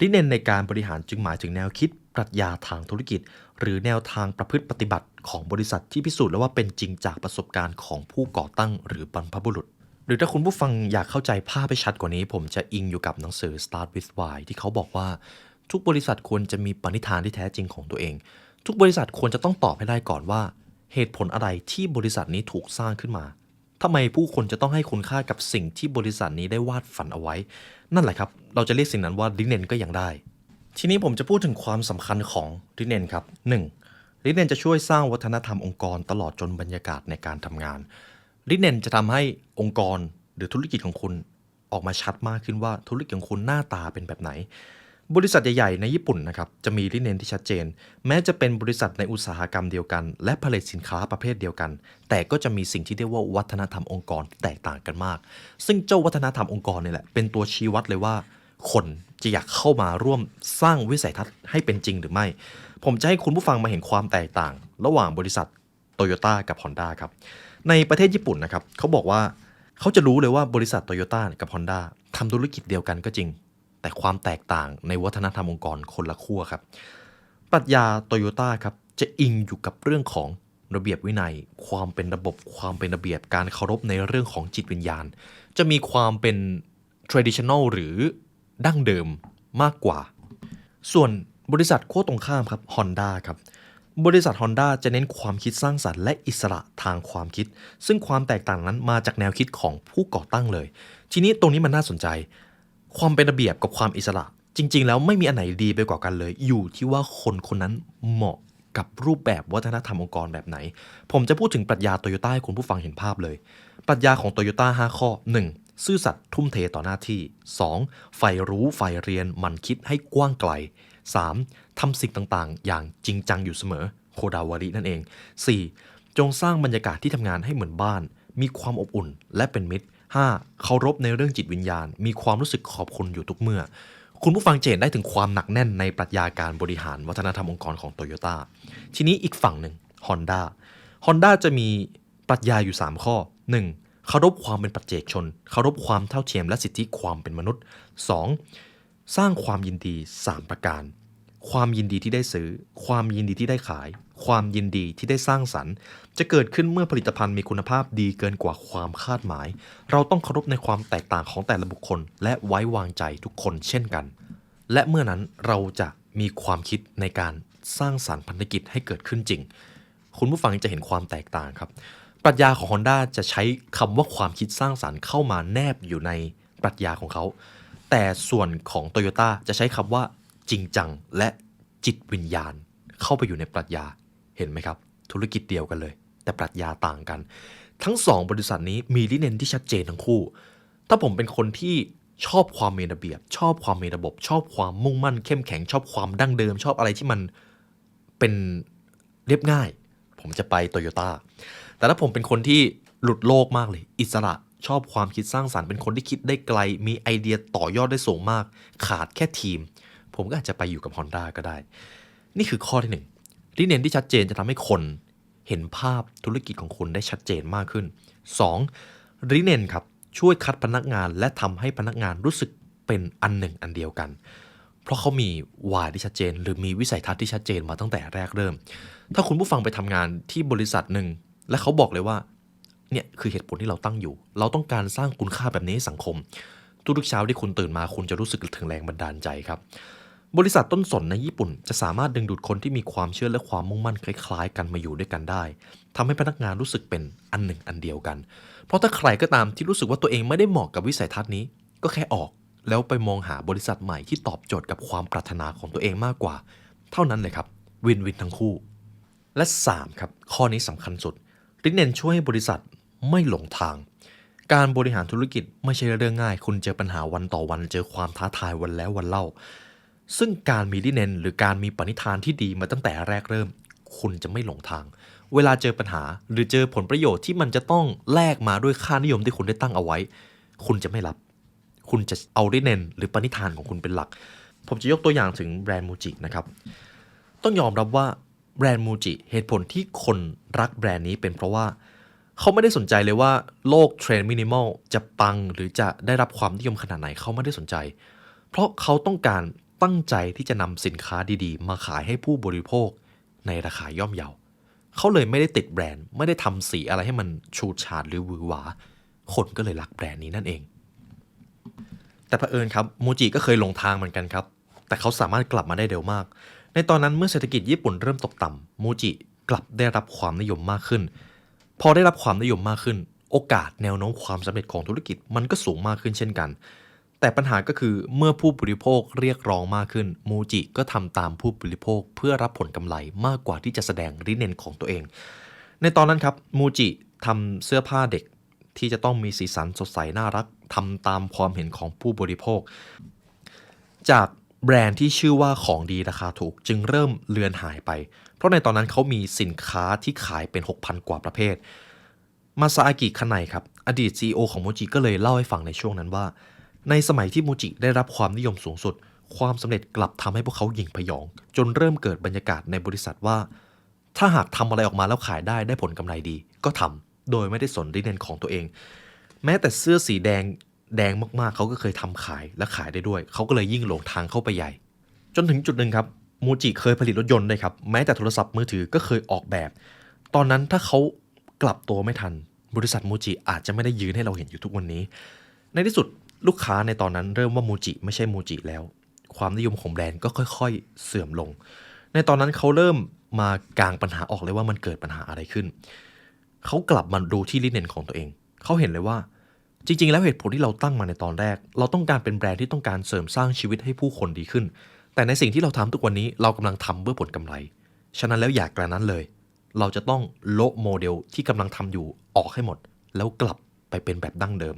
ริเนนในการบริหารจึงหมายถึงแนวคิดปรัชญาทางธุรกิจหรือแนวทางประพฤติปฏิบัติของบริษัทที่พิสูจน์แล้วว่าเป็นจริงจากประสบการณ์ของผู้ก่อตั้งหรือบรรพบุรุษหรือถ้าคุณผู้ฟังอยากเข้าใจภาพให้ชัดกว่านี้ผมจะอิงอยู่กับหนังสือ Start with Why ที่เขาบอกว่าทุกบริษัทควรจะมีปณิธานที่แท้จริงของตัวเองทุกบริษัทควรจะต้องตอบให้ได้ก่อนว่าเหตุผลอะไรที่บริษัทนี้ถูกสร้างขึ้นมาทำไมผู้คนจะต้องให้คุณค่ากับสิ่งที่บริษัทนี้ได้วาดฝันเอาไว้นั่นแหละครับเราจะเรียกสิ่งนั้นว่าริเนนก็ยังได้ทีนี้ผมจะพูดถึงความสำคัญของริเนนครับ 1. ริเนนจะช่วยสร้างวัฒนธรรมองค์กรตลอดจนบรรยากาศในการทำงานริเนนจะทำให้องค์กรหรือธุรกิจของคุณออกมาชัดมากขึ้นว่าธุรกิจของคุณหน้าตาเป็นแบบไหนบริษัทใหญ่ๆในญี่ปุ่นนะครับจะมีริเนนที่ชัดเจนแม้จะเป็นบริษัทในอุตสาหกรรมเดียวกันและผลิตสินค้าประเภทเดียวกันแต่ก็จะมีสิ่งที่เรียกว่าวัฒนธรรมองค์กรที่แตกต่างกันมากซึ่งเจ้าวัฒนธรรมองค์กรนี่แหละเป็นตัวชี้วัดเลยว่าคนจะอยากเข้ามาร่วมสร้างวิสัยทัศน์ให้เป็นจริงหรือไม่ผมจะให้คุณผู้ฟังมาเห็นความแตกต่างระหว่างบริษัท Toyota กับ Honda ครับในประเทศญี่ปุ่นนะครับเขาบอกว่าเขาจะรู้เลยว่าบริษัท Toyota กับ Honda ทำธุรกิจเดียวกันก็จริงแต่ความแตกต่างในวัฒนธรรมองค์กรคนละขั้วครับปรัชญา Toyota ครับจะอิงอยู่กับเรื่องของระเบียบวินัยความเป็นระบบความเป็นระเบียบการเคารพในเรื่องของจิตวิญญาณจะมีความเป็น traditional หรือดั้งเดิมมากกว่าส่วนบริษัทขั้วตรงข้ามครับ Honda ครับ บริษัท Honda จะเน้นความคิดสร้างสรรค์และอิสระทางความคิดซึ่งความแตกต่างนั้นมาจากแนวคิดของผู้ก่อตั้งเลยทีนี้ตรงนี้มันน่าสนใจความเป็นระเบียบกับความอิสระจริงๆแล้วไม่มีอันไหนดีไปกว่ากันเลยอยู่ที่ว่าคนคนนั้นเหมาะกับรูปแบบวัฒนธรรมองค์กรแบบไหนผมจะพูดถึงปรัชญาโตโยต้าให้คุณผู้ฟังเห็นภาพเลยปรัชญาของโตโยต้า5ข้อ 1. ซื่อสัตย์ทุ่มเทต่อหน้าที่ 2. ใฝ่รู้ใฝ่เรียนหมั่นคิดให้กว้างไกล 3. ทำสิ่งต่างๆอย่างจริงจังอยู่เสมอโคดาวารินั่นเอง 4. จงสร้างบรรยากาศที่ทำงานให้เหมือนบ้านมีความอบอุ่นและเป็นมิตร 5. เคารพในเรื่องจิตวิญญาณมีความรู้สึกขอบคุณอยู่ทุกเมื่อคุณผู้ฟังจะเห็นได้ถึงความหนักแน่นในปรัชญาการบริหารวัฒนธรรมองค์กรของโตโยต้าทีนี้อีกฝั่งหนึ่ง Honda จะมีปรัชญาอยู่3ข้อ 1. เคารพความเป็นปัจเจกชนเคารพความเท่าเทียมและสิทธิความเป็นมนุษย์ 2. สร้างความยินดี3ประการความยินดีที่ได้ซื้อความยินดีที่ได้ขายความยินดีที่ได้สร้างสรรค์จะเกิดขึ้นเมื่อผลิตภัณฑ์มีคุณภาพดีเกินกว่าความคาดหมายเราต้องเคารพในความแตกต่างของแต่ละบุคคลและไว้วางใจทุกคนเช่นกันและเมื่อนั้นเราจะมีความคิดในการสร้างสรรค์พันธกิจให้เกิดขึ้นจริงคุณผู้ฟังจะเห็นความแตกต่างครับปรัชญาของ Honda จะใช้คำว่าความคิดสร้างสรรค์เข้ามาแนบอยู่ในปรัชญาของเขาแต่ส่วนของ Toyota จะใช้คำว่าจริงจังและจิตวิญญาณเข้าไปอยู่ในปรัชญาเห็นไหมครับธุรกิจเดียวกันเลยแต่ปรัชญาต่างกันทั้ง2บริษัทนี้มีลิเนนที่ชัดเจนทั้งคู่ถ้าผมเป็นคนที่ชอบความมีระเบียบชอบความมีระบบชอบความมุ่งมั่นเข้มแข็งชอบความดั้งเดิมชอบอะไรที่มันเป็นเรียบง่ายผมจะไปโตโยต้าแต่ถ้าผมเป็นคนที่หลุดโลกมากเลยอิสระชอบความคิดสร้างสรรค์เป็นคนที่คิดได้ไกลมีไอเดียต่อยอดได้สูงมากขาดแค่ทีมผมก็อาจจะไปอยู่กับ Honda ก็ได้นี่คือข้อที่1ลิเนนที่ชัดเจนจะทำให้คนเห็นภาพธุรกิจของคุณได้ชัดเจนมากขึ้น 2. ลิเนนครับช่วยคัดพนักงานและทำให้พนักงานรู้สึกเป็นอันหนึ่งอันเดียวกันเพราะเขามีวายที่ชัดเจนหรือมีวิสัยทัศน์ที่ชัดเจนมาตั้งแต่แรกเริ่มถ้าคุณผู้ฟังไปทำงานที่บริษัทหนึ่งและเขาบอกเลยว่าเนี่ยคือเหตุผลที่เราตั้งอยู่เราต้องการสร้างคุณค่าแบบนี้ให้สังคมทุกๆเช้าที่คุณตื่นมาคุณจะรู้สึกถึงแรงบันดาลใจครับบริษัทต้นสนในญี่ปุ่นจะสามารถดึงดูดคนที่มีความเชื่อและความมุ่งมั่นคล้ายๆกันมาอยู่ด้วยกันได้ทำให้พนักงานรู้สึกเป็นอันหนึ่งอันเดียวกันเพราะถ้าใครก็ตามที่รู้สึกว่าตัวเองไม่ได้เหมาะกับวิสัยทัศน์นี้ก็แค่ออกแล้วไปมองหาบริษัทใหม่ที่ตอบโจทย์กับความปรารถนาของตัวเองมากกว่าเท่านั้นเลยครับวินวินทั้งคู่และ3ครับข้อนี้สำคัญสุดลิเนนช่วยให้บริษัทไม่หลงทางการบริหารธุรกิจไม่ใช่เรื่องง่ายคุณเจอปัญหาวันต่อวันเจอความท้าทายวันแล้ววันเล่าซึ่งการมีลิเนนหรือการมีปณิธานที่ดีมาตั้งแต่แรกเริ่มคุณจะไม่หลงทางเวลาเจอปัญหาหรือเจอผลประโยชน์ที่มันจะต้องแลกมาด้วยค่านิยมที่คุณได้ตั้งเอาไว้คุณจะไม่รับคุณจะเอาลิเนนหรือปณิธานของคุณเป็นหลักผมจะยกตัวอย่างถึงแบรนด์มูจินะครับต้องยอมรับว่าแบรนด์มูจิเหตุผลที่คนรักแบรนด์นี้เป็นเพราะว่าเขาไม่ได้สนใจเลยว่าโลกเทรนด์มินิมอลจะปังหรือจะได้รับความนิยมขนาดไหนเขาไม่ได้สนใจเพราะเขาต้องการตั้งใจที่จะนำสินค้าดีๆมาขายให้ผู้บริโภคในราคาย่อมเยาเขาเลยไม่ได้ติดแบรนด์ไม่ได้ทำสีอะไรให้มันฉูดฉาดหรือหวือหวาคนก็เลยรักแบรนด์นี้นั่นเองแต่เผอิญครับมูจิก็เคยหลงทางเหมือนกันครับแต่เขาสามารถกลับมาได้เร็วมากในตอนนั้นเมื่อเศรษฐกิจญี่ปุ่นเริ่มตกต่ำมูจิกลับได้รับความนิยมมากขึ้นพอได้รับความนิยมมากขึ้นโอกาสแนวโน้มความสำเร็จของธุรกิจมันก็สูงมากขึ้นเช่นกันแต่ปัญหาก็คือเมื่อผู้บริโภคเรียกร้องมากขึ้นมูจิก็ทำตามผู้บริโภคเพื่อรับผลกำไรมากกว่าที่จะแสดงลิเนนของตัวเองในตอนนั้นครับมูจิทำเสื้อผ้าเด็กที่จะต้องมีสีสันสดใสน่ารักทำตามความเห็นของผู้บริโภคจากแบรนด์ที่ชื่อว่าของดีราคาถูกจึงเริ่มเลือนหายไปเพราะในตอนนั้นเขามีสินค้าที่ขายเป็น 6,000 กว่าประเภทมาซาอากิคันไนครับอดีต CEO ของมูจิก็เลยเล่าให้ฟังในช่วงนั้นว่าในสมัยที่มูจิได้รับความนิยมสูงสุดความสำเร็จกลับทำให้พวกเขาหยิ่งพยองจนเริ่มเกิดบรรยากาศในบริษัทว่าถ้าหากทำอะไรออกมาแล้วขายได้ผลกำไรดีก็ทำโดยไม่ได้สนลิเนนของตัวเองแม้แต่เสื้อสีแดงมากๆเขาก็เคยทำขายและขายได้ด้วยเขาก็เลยยิ่งหลงทางเข้าไปใหญ่จนถึงจุดหนึ่งครับมูจิเคยผลิตรถยนต์ด้วยครับแม้แต่โทรศัพท์มือถือก็เคยออกแบบตอนนั้นถ้าเขากลับตัวไม่ทันบริษัทมูจิอาจจะไม่ได้ยืนให้เราเห็นอยู่ทุกวันนี้ในที่สุดลูกค้าในตอนนั้นเริ่มว่ามูจิไม่ใช่มูจิแล้วความนิยมของแบรนด์ก็ค่อยๆเสื่อมลง ในตอนนั้นเขาเริ่มมากางปัญหาออกเลยว่ามันเกิดปัญหาอะไรขึ้นเขากลับมาดูที่ลิเนนของตัวเองเขาเห็นเลยว่าจริงๆแล้วเหตุผลที่เราตั้งมาในตอนแรกเราต้องการเป็นแบรนด์ที่ต้องการเสริมสร้างชีวิตให้ผู้คนดีขึ้นแต่ในสิ่งที่เราทำทุกวันนี้เรากำลังทำเพื่อผลกำไรฉะนั้นแล้วอย่ากระนั้นเลยเราจะต้องโละโมเดลที่กำลังทำอยู่ออกให้หมดแล้วกลับไปเป็นแบบดั้งเดิม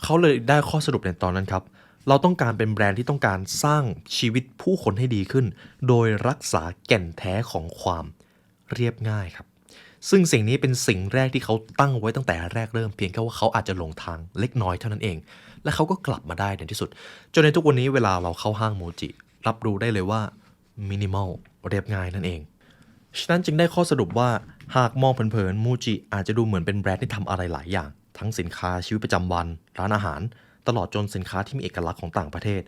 เขาเลยได้ข้อสรุปในตอนนั้นครับเราต้องการเป็นแบรนด์ที่ต้องการสร้างชีวิตผู้คนให้ดีขึ้นโดยรักษาแก่นแท้ของความเรียบง่ายครับซึ่งสิ่งนี้เป็นสิ่งแรกที่เขาตั้งไว้ตั้งแต่แรกเริ่มเพียงแค่ว่าเขาอาจจะหลงทางเล็กน้อยเท่านั้นเองและเขาก็กลับมาได้ในที่สุดจนในทุกวันนี้เวลาเราเข้าห้างโมจิรับรู้ได้เลยว่ามินิมอลเรียบง่ายนั่นเองฉะนั้นจึงได้ข้อสรุปว่าหากมองเผินๆโมจิอาจจะดูเหมือนเป็นแบรนด์ที่ทำอะไรหลายอย่างทั้งสินค้าชีวิตประจำวันร้านอาหารตลอดจนสินค้าที่มีเอกลักษณ์ของต่างประเทศ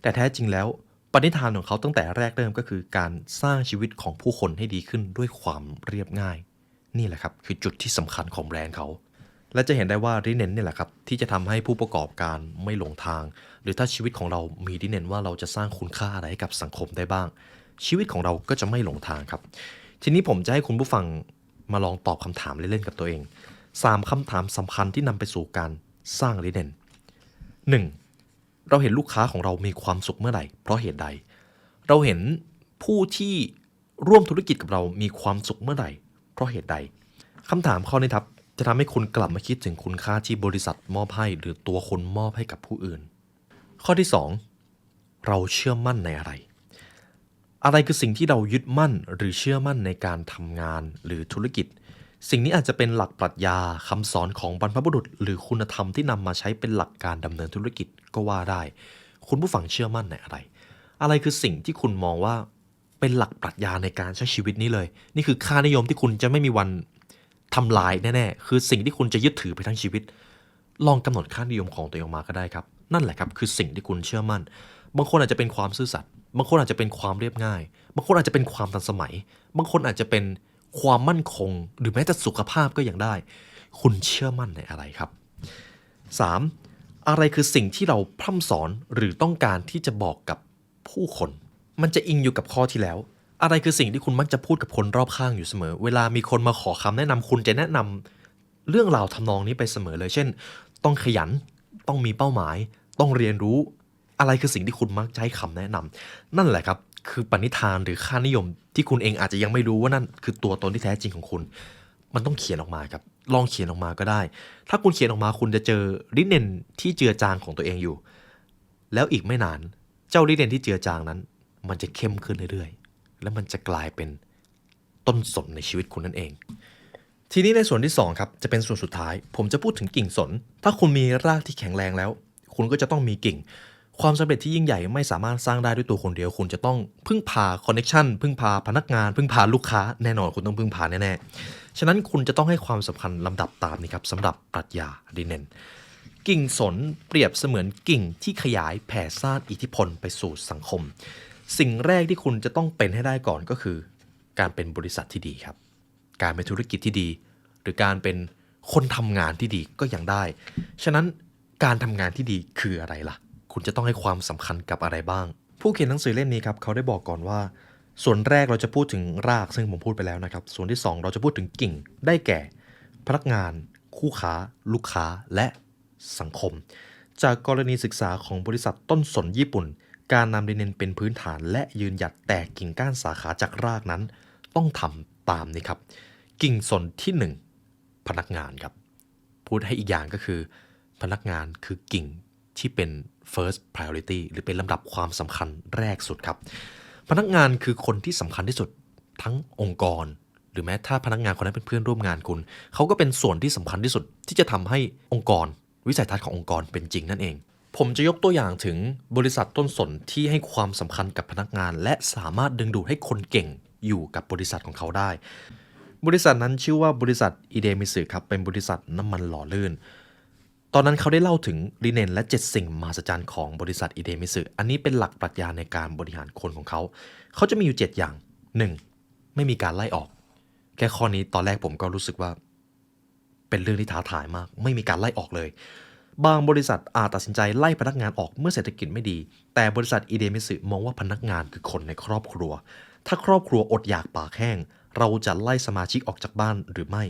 แต่แท้จริงแล้วปณิธานของเขาตั้งแต่แรกเริ่มก็คือการสร้างชีวิตของผู้คนให้ดีขึ้นด้วยความเรียบง่ายนี่แหละครับคือจุดที่สำคัญของแบรนด์เขาและจะเห็นได้ว่าริเนนนี่แหละครับที่จะทำให้ผู้ประกอบการไม่หลงทางหรือถ้าชีวิตของเรามีริเนนว่าเราจะสร้างคุณค่าอะไรให้กับสังคมได้บ้างชีวิตของเราก็จะไม่หลงทางครับทีนี้ผมจะให้คุณผู้ฟังมาลองตอบคำถามเล่นๆกับตัวเอง3คำถามสำคัญที่นำไปสู่การสร้างริเนน 1. เราเห็นลูกค้าของเรามีความสุขเมื่อไหร่เพราะเหตุใดเราเห็นผู้ที่ร่วมธุรกิจกับเรามีความสุขเมื่อไหร่เพราะเหตุใดคำถามข้อนี้ครับจะทำให้คุณกลับมาคิดถึงคุณค่าที่บริษัทมอบให้หรือตัวคนมอบให้กับผู้อื่นข้อที่ 2. เราเชื่อมั่นในอะไรอะไรคือสิ่งที่เรายึดมั่นหรือเชื่อมั่นในการทำงานหรือธุรกิจสิ่งนี้อาจจะเป็นหลักปรัชญาคำสอนของบรรพบุรุษหรือคุณธรรมที่นำมาใช้เป็นหลักการดำเนินธุรกิจก็ว่าได้คุณผู้ฟังเชื่อมั่นในอะไรอะไรคือสิ่งที่คุณมองว่าเป็นหลักปรัชญาในการใช้ชีวิตนี้เลยนี่คือค่านิยมที่คุณจะไม่มีวันทำลายแน่ๆคือสิ่งที่คุณจะยึดถือไปทั้งชีวิตลองกำหนดค่านิยมของตัวเองออกมาก็ได้ครับนั่นแหละครับคือสิ่งที่คุณเชื่อมั่นบางคนอาจจะเป็นความซื่อสัตย์บางคนอาจจะเป็นความเรียบง่ายบางคนอาจจะเป็นความทันสมัยบางคนอาจจะเป็นความมั่นคงหรือแม้แต่สุขภาพก็ยังได้คุณเชื่อมั่นในอะไรครับ 3. อะไรคือสิ่งที่เราพร่ำสอนหรือต้องการที่จะบอกกับผู้คนมันจะอิงอยู่กับข้อที่แล้วอะไรคือสิ่งที่คุณมักจะพูดกับคนรอบข้างอยู่เสมอเวลามีคนมาขอคำแนะนำคุณจะแนะนำเรื่องราวทำนองนี้ไปเสมอเลยเช่นต้องขยันต้องมีเป้าหมายต้องเรียนรู้อะไรคือสิ่งที่คุณมักจะให้คำแนะนำนั่นแหละครับคือปณิธานหรือค่านิยมที่คุณเองอาจจะยังไม่รู้ว่านั่นคือตัวตนที่แท้จริงของคุณมันต้องเขียนออกมาครับลองเขียนออกมาก็ได้ถ้าคุณเขียนออกมาคุณจะเจอริเนนที่เจือจางของตัวเองอยู่แล้วอีกไม่นานเจ้าริเนนที่เจือจางนั้นมันจะเข้มขึ้นเรื่อยๆแล้วมันจะกลายเป็นต้นสนในชีวิตคุณนั่นเองทีนี้ในส่วนที่2ครับจะเป็นส่วนสุดท้ายผมจะพูดถึงกิ่งสนถ้าคุณมีรากที่แข็งแรงแล้วคุณก็จะต้องมีกิ่งความสำเร็จที่ยิ่งใหญ่ไม่สามารถสร้างได้ด้วยตัวคนเดียวคุณจะต้องพึ่งพาคอนเนคชันพึ่งพาพนักงานพึ่งพาลูกค้าแน่นอนคุณต้องพึ่งพาแน่ๆฉะนั้นคุณจะต้องให้ความสำคัญลำดับตามนี้ครับสำหรับปรัชญาริเนนกิ่งสนเปรียบเสมือนกิ่งที่ขยายแผ่ซ่านอิทธิพลไปสู่สังคมสิ่งแรกที่คุณจะต้องเป็นให้ได้ก่อนก็คือการเป็นบริษัทที่ดีครับการเป็นธุรกิจที่ดีหรือการเป็นคนทำงานที่ดีก็ยังได้ฉะนั้นการทำงานที่ดีคืออะไรล่ะคุณจะต้องให้ความสำคัญกับอะไรบ้างผู้เขียนหนังสือเล่มนี้ครับเขาได้บอกก่อนว่าส่วนแรกเราจะพูดถึงรากซึ่งผมพูดไปแล้วนะครับส่วนที่2เราจะพูดถึงกิ่งได้แก่พนักงานคู่ค้าลูกค้าและสังคมจากกรณีศึกษาของบริษัทต้นสนญี่ปุ่นการนำริเนนเป็นพื้นฐานและยืนหยัดแตกกิ่งก้านสาขาจากรากนั้นต้องทำตามนี้ครับกิ่งสนที่1พนักงานครับพูดให้อีกอย่างก็คือพนักงานคือกิ่งที่เป็น first priority หรือเป็นลำดับความสำคัญแรกสุดครับพนักงานคือคนที่สำคัญที่สุดทั้งองค์กรหรือแม้ถ้าพนักงานคนนั้นเป็นเพื่อนร่วมงานคุณเขาก็เป็นส่วนที่สำคัญที่สุดที่จะทำให้องค์กรวิสัยทัศน์ขององค์กรเป็นจริงนั่นเองผมจะยกตัวอย่างถึงบริษัทต้นสนที่ให้ความสำคัญกับพนักงานและสามารถดึงดูดให้คนเก่งอยู่กับบริษัทของเขาได้บริษัทนั้นชื่อว่าบริษัทอิเดมิสึครับเป็นบริษัทน้ำมันหล่อลื่นตอนนั้นเขาได้เล่าถึงริเนนและ7สิ่งมหัศจรรย์ของบริษัทอิเดมิสึอันนี้เป็นหลักปรัชญาในการบริหารคนของเขาเขาจะมีอยู่7อย่าง 1. ไม่มีการไล่ออกแค่ข้อนี้ตอนแรกผมก็รู้สึกว่าเป็นเรื่องที่ท้าทายมากไม่มีการไล่ออกเลยบางบริษัทอาจตัดสินใจไล่พนักงานออกเมื่อเศรษฐกิจไม่ดีแต่บริษัทอิเดมิสึมองว่าพนักงานคือคนในครอบครัว ถ้าครอบครัวอดอยากปากแห้งเราจะไล่สมาชิกออกจากบ้านหรือไม่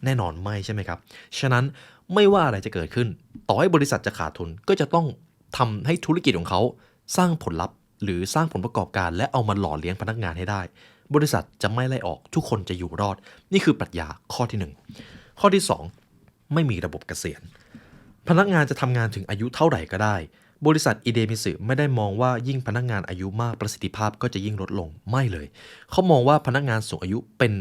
แน่นอนไม่ใช่ไหมครับฉะนั้นไม่ว่าอะไรจะเกิดขึ้นต่อให้บริษัทจะขาดทุนก็จะต้องทำให้ธุรกิจของเขาสร้างผลลัพธ์หรือสร้างผลประกอบการและเอามาหล่อเลี้ยงพนักงานให้ได้บริษัทจะไม่ไล่ออกทุกคนจะอยู่รอดนี่คือปรัชญาข้อที่1ข้อที่2ไม่มีระบบเกษียณพนักงานจะทำงานถึงอายุเท่าไหร่ก็ได้บริษัทอิเดมิสึไม่ได้มองว่ายิ่งพนักงานอายุมากประสิทธิภาพก็จะยิ่งลดลงไม่เลยเขามองว่าพนักงานสูงอายุเป็น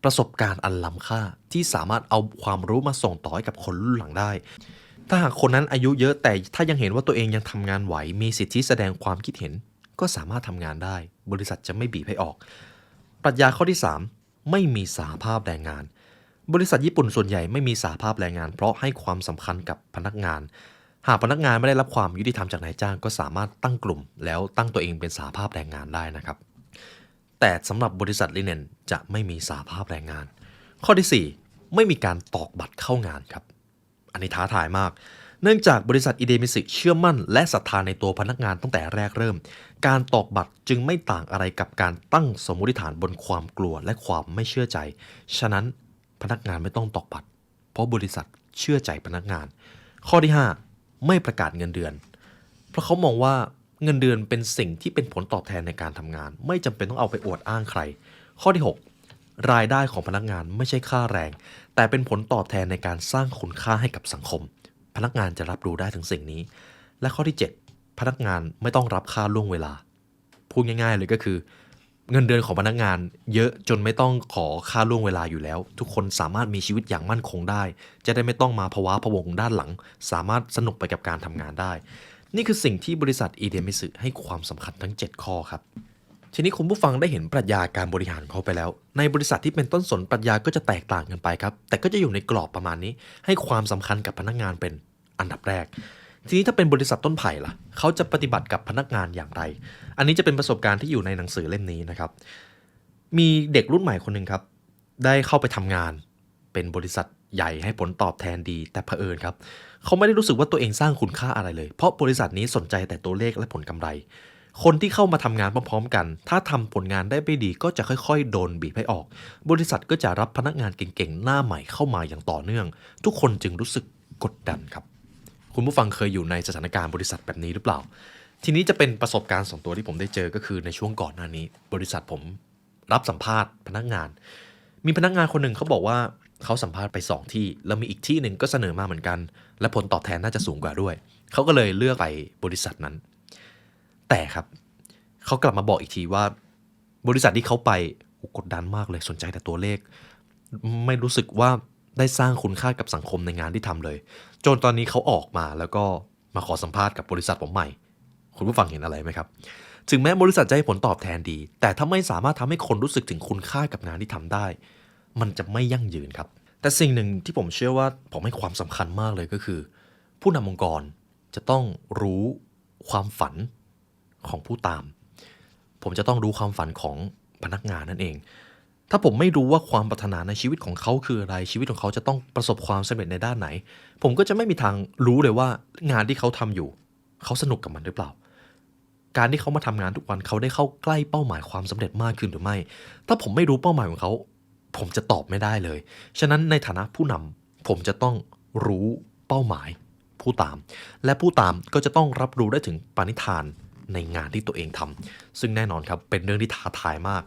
ประสบการณ์อันล้ำค่าที่สามารถเอาความรู้มาส่งต่อให้กับคนรุ่นหลังได้ถ้าหากคนนั้นอายุเยอะแต่ถ้ายังเห็นว่าตัวเองยังทำงานไหวมีสิทธิแสดงความคิดเห็นก็สามารถทำงานได้บริษัทจะไม่บีบให้ออกปรัชญาข้อที่3ไม่มีสหภาพแรงงานบริษัทญี่ปุ่นส่วนใหญ่ไม่มีสหภาพแรงงานเพราะให้ความสำคัญกับพนักงานหากพนักงานไม่ได้รับความยุติธรรมจากนายจ้างก็สามารถตั้งกลุ่มแล้วตั้งตัวเองเป็นสหภาพแรงงานได้นะครับแต่สำหรับบริษัทลิเนนจะไม่มีสหภาพแรงงานข้อที่4ไม่มีการตอกบัตรเข้างานครับอันนี้ท้าทายมากเนื่องจากบริษัทอิเดมิสึเชื่อมั่นและศรัทธาในตัวพนักงานตั้งแต่แรกเริ่มการตอกบัตรจึงไม่ต่างอะไรกับการตั้งสมมติฐานบนความกลัวและความไม่เชื่อใจฉะนั้นพนักงานไม่ต้องตอกบัตรเพราะบริษัทเชื่อใจพนักงานข้อที่5ไม่ประกาศเงินเดือนเพราะเขามองว่าเงินเดือนเป็นสิ่งที่เป็นผลตอบแทนในการทำงานไม่จำเป็นต้องเอาไปอวดอ้างใครข้อที่6รายได้ของพนักงานไม่ใช่ค่าแรงแต่เป็นผลตอบแทนในการสร้างคุณค่าให้กับสังคมพนักงานจะรับรู้ได้ถึงสิ่งนี้และข้อที่7พนักงานไม่ต้องรับค่าล่วงเวลาพูดง่ายๆเลยก็คือเงินเดือนของพนักงานเยอะจนไม่ต้องขอค่าล่วงเวลาอยู่แล้วทุกคนสามารถมีชีวิตอย่างมั่นคงได้จะได้ไม่ต้องมาภาวะพะวงด้านหลังสามารถสนุกไปกับการทำงานได้นี่คือสิ่งที่บริษัทอิเดมิสึให้ความสำคัญทั้ง7ข้อครับทีนี้คุณผู้ฟังได้เห็นปรัชญาการบริหารเขาไปแล้วในบริษัทที่เป็นต้นสนปรัชญาก็จะแตกต่างกันไปครับแต่ก็จะอยู่ในกรอบประมาณนี้ให้ความสำคัญกับพนักงานเป็นอันดับแรกทีนี้ถ้าเป็นบริษัทต้นไผ่ล่ะเขาจะปฏิบัติกับพนักงานอย่างไรอันนี้จะเป็นประสบการณ์ที่อยู่ในหนังสือเล่มนี้นะครับมีเด็กรุ่นใหม่คนหนึ่งครับได้เข้าไปทำงานเป็นบริษัทใหญ่ให้ผลตอบแทนดีแต่เผอิญครับเขาไม่ได้รู้สึกว่าตัวเองสร้างคุณค่าอะไรเลยเพราะบริษัทนี้สนใจแต่ตัวเลขและผลกำไรคนที่เข้ามาทำงานพร้อมๆกันถ้าทำผลงานได้ไม่ดีก็จะค่อยๆโดนบีบให้ออกบริษัทก็จะรับพนักงานเก่งๆหน้าใหม่เข้ามาอย่างต่อเนื่องทุกคนจึงรู้สึกกดดันครับคุณผู้ฟังเคยอยู่ในสถานการณ์บริษัทแบบนี้หรือเปล่าทีนี้จะเป็นประสบการณ์ส่วนตัวที่ผมได้เจอก็คือในช่วงก่อนหน้านี้บริษัทผมรับสัมภาษณ์พนักงานมีพนักงานคนหนึ่งเขาบอกว่าเขาสัมภาษณ์ไป2ที่แล้วมีอีกที่หนึ่งก็เสนอมาเหมือนกันและผลตอบแทนน่าจะสูงกว่าด้วยเขาก็เลยเลือกไปบริษัทนั้นแต่ครับเขากลับมาบอกอีกทีว่าบริษัทที่เขาไปกดดันมากเลยสนใจแต่ตัวเลขไม่รู้สึกว่าได้สร้างคุณค่ากับสังคมในงานที่ทำเลยจนตอนนี้เขาออกมาแล้วก็มาขอสัมภาษณ์กับบริษัทผมใหม่คุณผู้ฟังเห็นอะไรไหมครับถึงแม้บริษัทจะให้ผลตอบแทนดีแต่ถ้าไม่สามารถทำให้คนรู้สึกถึงคุณค่ากับงานที่ทำได้มันจะไม่ยั่งยืนครับแต่สิ่งหนึ่งที่ผมเชื่อว่าผมให้ความสำคัญมากเลยก็คือผู้นำองค์กรจะต้องรู้ความฝันของผู้ตามผมจะต้องรู้ความฝันของพนักงานนั่นเองถ้าผมไม่รู้ว่าความปรารถนาในชีวิตของเขาคืออะไรชีวิตของเขาจะต้องประสบความสำเร็จในด้านไหนผมก็จะไม่มีทางรู้เลยว่างานที่เขาทำอยู่เขาสนุกกับมันหรือเปล่าการที่เขามาทำงานทุกวันเขาได้เข้าใกล้เป้าหมายความสำเร็จมากขึ้นหรือไม่ถ้าผมไม่รู้เป้าหมายของเขาผมจะตอบไม่ได้เลยฉะนั้นในฐานะผู้นำผมจะต้องรู้เป้าหมายผู้ตามและผู้ตามก็จะต้องรับรู้ได้ถึงปณิธานในงานที่ตัวเองทำซึ่งแน่นอนครับเป็นเรื่องที่ท้าทายมาก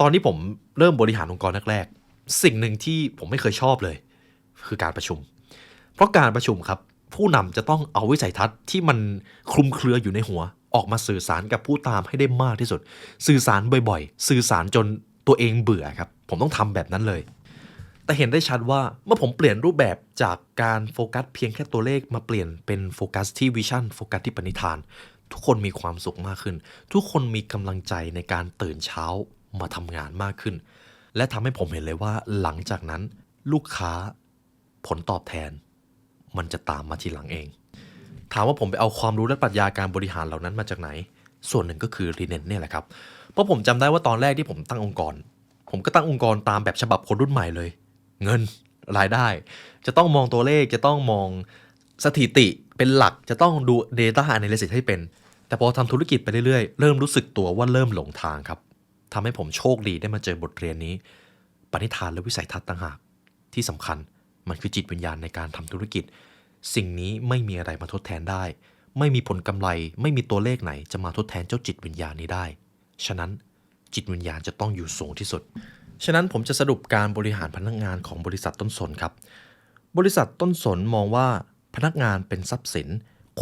ตอนที่ผมเริ่มบริหารองค์กรแรกๆสิ่งหนึ่งที่ผมไม่เคยชอบเลยคือการประชุมเพราะการประชุมครับผู้นำจะต้องเอาวิสัยทัศน์ที่มันคลุมเครืออยู่ในหัวออกมาสื่อสารกับผู้ตามให้ได้มากที่สุดสื่อสารบ่อยๆสื่อสารจนตัวเองเบื่อครับผมต้องทำแบบนั้นเลยแต่เห็นได้ชัดว่าเมื่อผมเปลี่ยนรูปแบบจากการโฟกัสเพียงแค่ตัวเลขมาเปลี่ยนเป็นโฟกัสที่วิชั่นโฟกัสที่ปณิธานทุกคนมีความสุขมากขึ้นทุกคนมีกำลังใจในการตื่นเช้ามาทำงานมากขึ้นและทำให้ผมเห็นเลยว่าหลังจากนั้นลูกค้าผลตอบแทนมันจะตามมาทีหลังเองถามว่าผมไปเอาความรู้และปรัชญาการบริหารเหล่านั้นมาจากไหนส่วนหนึ่งก็คือรีเนนเนี่ยแหละครับเพราะผมจำได้ว่าตอนแรกที่ผมตั้งองค์กรผมก็ตั้งองค์กรตามแบบฉบับคนรุ่นใหม่เลยเงินรายได้จะต้องมองตัวเลขจะต้องมองสถิติเป็นหลักจะต้องดู Data Analysis ให้เป็นแต่พอทำธุรกิจไปเรื่อยๆเริ่มรู้สึกตัวว่าเริ่มหลงทางครับ ทำให้ผมโชคดีได้มาเจอบทเรียนนี้ปณิธานและวิสัยทัศน์ต่างหากที่สำคัญมันคือจิตวิญญาณในการทำธุรกิจสิ่งนี้ไม่มีอะไรมาทดแทนได้ไม่มีผลกำไรไม่มีตัวเลขไหนจะมาทดแทนเจ้าจิตวิญญาณนี้ได้ฉะนั้นจิตวิญญาณจะต้องอยู่สูงที่สุดฉะนั้นผมจะสรุปการบริหารพนักงานของบริษัทต้นสนครับบริษัทต้นสนมองว่าพนักงานเป็นทรัพย์สิน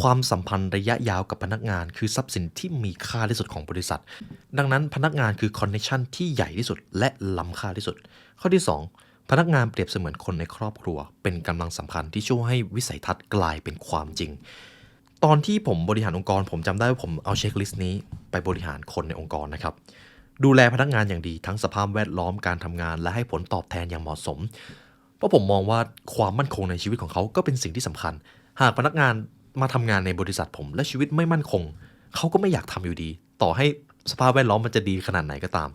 ความสัมพันธ์ระยะยาวกับพนักงานคือทรัพย์สินที่มีค่าที่สุดของบริษัทดังนั้นพนักงานคือคอนเนคชั่นที่ใหญ่ที่สุดและล้ำค่าที่สุดข้อที่2พนักงานเปรียบเสมือนคนในครอบครัวเป็นกำลังสำคัญที่ช่วยให้วิสัยทัศน์กลายเป็นความจริงตอนที่ผมบริหารองค์กรผมจำได้ว่าผมเอาเช็คลิสต์นี้ไปบริหารคนในองค์กรนะครับดูแลพนักงานอย่างดีทั้งสภาพแวดล้อมการทำงานและให้ผลตอบแทนอย่างเหมาะสมเพราะผมมองว่าความมั่นคงในชีวิตของเขาก็เป็นสิ่งที่สำคัญหากพนักงานมาทำงานในบริษัทผมและชีวิตไม่มั่นคงเขาก็ไม่อยากทำอยู่ดีต่อให้สภาพแวดล้อมมันจะดีขนาดไหนก็ตาม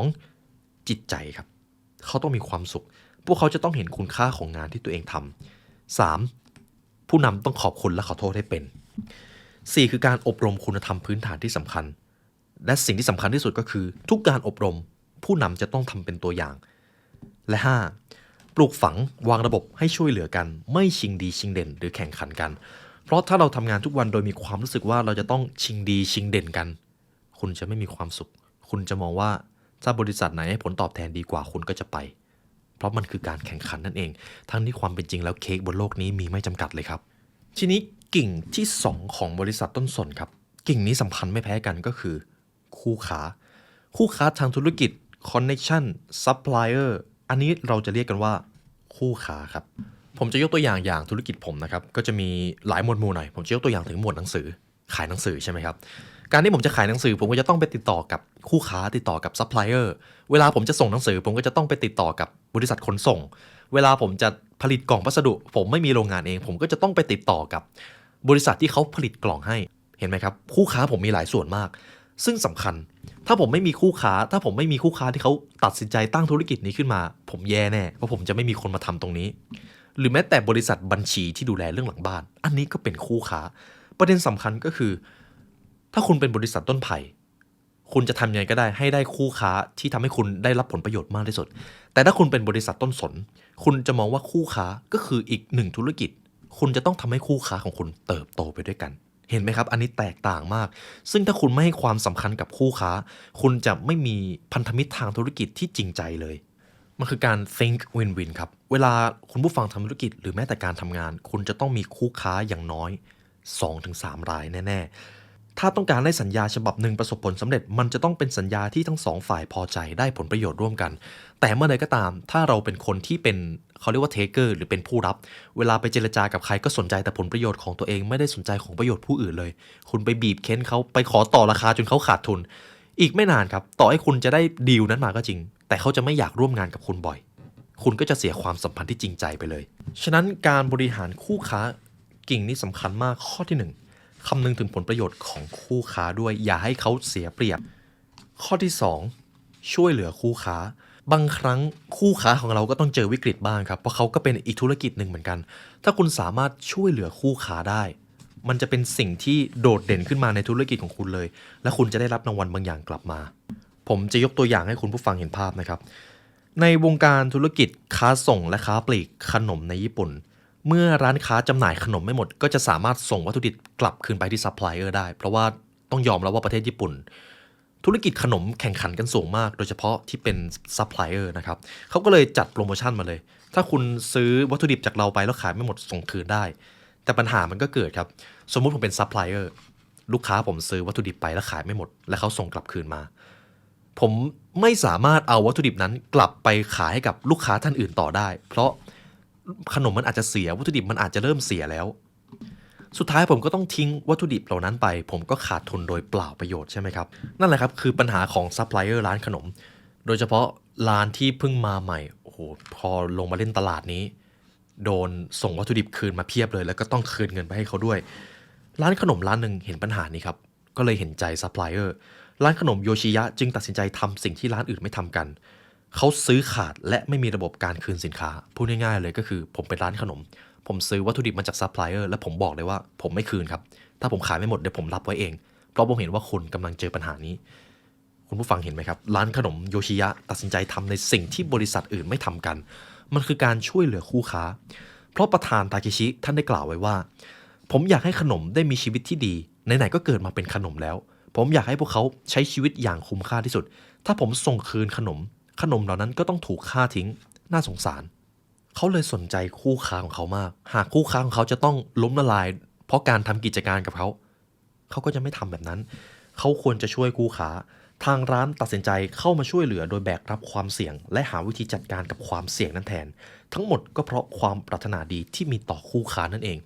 2จิตใจครับเขาต้องมีความสุขพวกเขาจะต้องเห็นคุณค่าของงานที่ตัวเองทำ3ผู้นำต้องขอบคุณและขอโทษให้เป็น4คือการอบรมคุณธรรมพื้นฐานที่สำคัญและสิ่งที่สำคัญที่สุดก็คือทุกการอบรมผู้นำจะต้องทำเป็นตัวอย่างและ5ปลูกฝังวางระบบให้ช่วยเหลือกันไม่ชิงดีชิงเด่นหรือแข่งขันกันเพราะถ้าเราทำงานทุกวันโดยมีความรู้สึกว่าเราจะต้องชิงดีชิงเด่นกันคุณจะไม่มีความสุขคุณจะมองว่าถ้าบริษัทไหนให้ผลตอบแทนดีกว่าคุณก็จะไปเพราะมันคือการแข่งขันนั่นเองทั้งที่ความเป็นจริงแล้วเค้กบนโลกนี้มีไม่จำกัดเลยครับทีนี้กิ่งที่2ของบริษัทต้นสนครับกิ่งนี้สำคัญไม่แพ้กันก็คือคู่ค้าทางธุรกิจ connection supplier อันนี้เราจะเรียกกันว่าคู่ค้าครับผมจะยกตัวอย่างธุรกิจผมนะครับก็จะมีหลายหมวดหมู่หน่อยผมจะยกตัวอย่างถึงหมวดหนังสือขายหนังสือใช่ไหมครับการที่ผมจะขายหนังสือผมก็จะต้องไปติดต่อกับคู่ค้าติดต่อกับซัพพลายเออร์เวลาผมจะส่งหนังสือผมก็จะต้องไปติดต่อกับบริษัทขนส่งเวลาผมจะผลิตกล่องพัสดุผมไม่มีโรงงานเองผมก็จะต้องไปติดต่อกับบริษัทที่เขาผลิตกล่องให้เห็นไหมครับคู่ค้าผมมีหลายส่วนมากซึ่งสำคัญถ้าผมไม่มีคู่ค้าที่เขาตัดสินใจตั้งธุรกิจนี้ขึ้นมาผมแย่แน่เพราะผมจะไม่มีคนมาทำตรงนี้หรือแม้แต่บริษัทบัญชีที่ดูแลเรื่องหลังบ้านอันนี้ก็เป็นคู่ค้าประเด็นสำคัญก็คือถ้าคุณเป็นบริษัทต้นไผ่คุณจะทำยังไงก็ได้ให้ได้คู่ค้าที่ทำให้คุณได้รับผลประโยชน์มากที่สุดแต่ถ้าคุณเป็นบริษัทต้นสนคุณจะมองว่าคู่ค้าก็คืออีกหนึ่งธุรกิจคุณจะต้องทำให้คู่ค้าของคุณเติบโตไปด้วยกันเห็นไหมครับอันนี้แตกต่างมากซึ่งถ้าคุณไม่ให้ความสำคัญกับคู่ค้าคุณจะไม่มีพันธมิตรทางธุรกิจที่จริงใจเลยมันคือการ think win-win ครับเวลาคุณผู้ฟังทำธุรกิจหรือแม้แต่การทำงานคุณจะต้องมีคู่ค้าอย่างน้อย 2-3 รายแน่ๆถ้าต้องการให้สัญญาฉบับหนึ่งประสบผลสำเร็จมันจะต้องเป็นสัญญาที่ทั้ง2ฝ่ายพอใจได้ผลประโยชน์ร่วมกันแต่เมื่อใดก็ตามถ้าเราเป็นคนที่เป็นเขาเรียกว่าเทเกอร์หรือเป็นผู้รับเวลาไปเจรจากับใครก็สนใจแต่ผลประโยชน์ของตัวเองไม่ได้สนใจของประโยชน์ผู้อื่นเลยคุณไปบีบเค้นเขาไปขอต่อราคาจนเขาขาดทุนอีกไม่นานครับต่อให้คุณจะได้ดีลนั้นมาก็จริงแต่เขาจะไม่อยากร่วมงานกับคุณบ่อยคุณก็จะเสียความสัมพันธ์ที่จริงใจไปเลยฉะนั้นการบริหารคู่ค้ากิ่งนี้สำคัญมากข้อที่1คำนึงถึงผลประโยชน์ของคู่ค้าด้วยอย่าให้เขาเสียเปรียบข้อที่2ช่วยเหลือคู่ค้าบางครั้งคู่ค้าของเราก็ต้องเจอวิกฤตบ้างครับเพราะเขาก็เป็นอีกธุรกิจหนึ่งเหมือนกันถ้าคุณสามารถช่วยเหลือคู่ค้าได้มันจะเป็นสิ่งที่โดดเด่นขึ้นมาในธุรกิจของคุณเลยและคุณจะได้รับรางวัลบางอย่างกลับมาผมจะยกตัวอย่างให้คุณผู้ฟังเห็นภาพนะครับในวงการธุรกิจค้าส่งและค้าปลีกขนมในญี่ปุ่นเมื่อร้านค้าจำหน่ายขนมไม่หมดก็จะสามารถส่งวัตถุดิบกลับคืนไปที่ซัพพลายเออร์ได้เพราะว่าต้องยอมรับว่าประเทศญี่ปุ่นธุรกิจขนมแข่งขันกันสูงมากโดยเฉพาะที่เป็นซัพพลายเออร์นะครับเขาก็เลยจัดโปรโมชั่นมาเลยถ้าคุณซื้อวัตถุดิบจากเราไปแล้วขายไม่หมดส่งคืนได้แต่ปัญหามันก็เกิดครับสมมุติผมเป็นซัพพลายเออร์ลูกค้าผมซื้อวัตถุดิบไปแล้วขายไม่หมดและเขาส่งกลับคืนมาผมไม่สามารถเอาวัตถุดิบนั้นกลับไปขายให้กับลูกค้าท่านอื่นต่อได้เพราะขนมมันอาจจะเสียวัตถุดิบมันอาจจะเริ่มเสียแล้วสุดท้ายผมก็ต้องทิ้งวัตถุดิบเหล่านั้นไปผมก็ขาดทุนโดยเปล่าประโยชน์ใช่ไหมครับนั่นแหละครับคือปัญหาของซัพพลายเออร์ร้านขนมโดยเฉพาะร้านที่เพิ่งมาใหม่โอ้โหพอลงมาเล่นตลาดนี้โดนส่งวัตถุดิบคืนมาเพียบเลยแล้วก็ต้องคืนเงินไปให้เขาด้วยร้านขนมร้านหนึ่งเห็นปัญหานี้ครับก็เลยเห็นใจซัพพลายเออร์ร้านขนมโยชิยะจึงตัดสินใจทำสิ่งที่ร้านอื่นไม่ทำกันเขาซื้อขาดและไม่มีระบบการคืนสินค้าพูดง่ายๆเลยก็คือผมเป็นร้านขนมผมซื้อวัตถุดิบมาจากซัพพลายเออร์และผมบอกเลยว่าผมไม่คืนครับถ้าผมขายไม่หมดเดี๋ยวผมรับไว้เองเพราะผมเห็นว่าคุณกำลังเจอปัญหานี้ คุณผู้ฟังเห็นไหมครับร้านขนมโยชิยะตัดสินใจทำในสิ่งที่บริษัทอื่นไม่ทำกันมันคือการช่วยเหลือคู่ค้าเพราะประธานทาเคชิท่านได้กล่าวไว้ว่าผมอยากให้ขนมได้มีชีวิตที่ดีไหนๆก็เกิดมาเป็นขนมแล้วผมอยากให้พวกเขาใช้ชีวิตอย่างคุ้มค่าที่สุดถ้าผมส่งคืนขนมเหล่านั้นก็ต้องถูกฆ่าทิ้งน่าสงสารเขาเลยสนใจคู่ค้าของเขามากหากคู่ค้าของเขาจะต้องล้มละลายเพราะการทำกิจการกับเขาก็จะไม่ทำแบบนั้นเขาควรจะช่วยคู่ค้าทางร้านตัดสินใจเข้ามาช่วยเหลือโดยแบกรับความเสี่ยงและหาวิธีจัดการกับความเสี่ยงนั้นแทนทั้งหมดก็เพราะความปรารถนาดีที่มีต่อคู่ค้านั่นเอง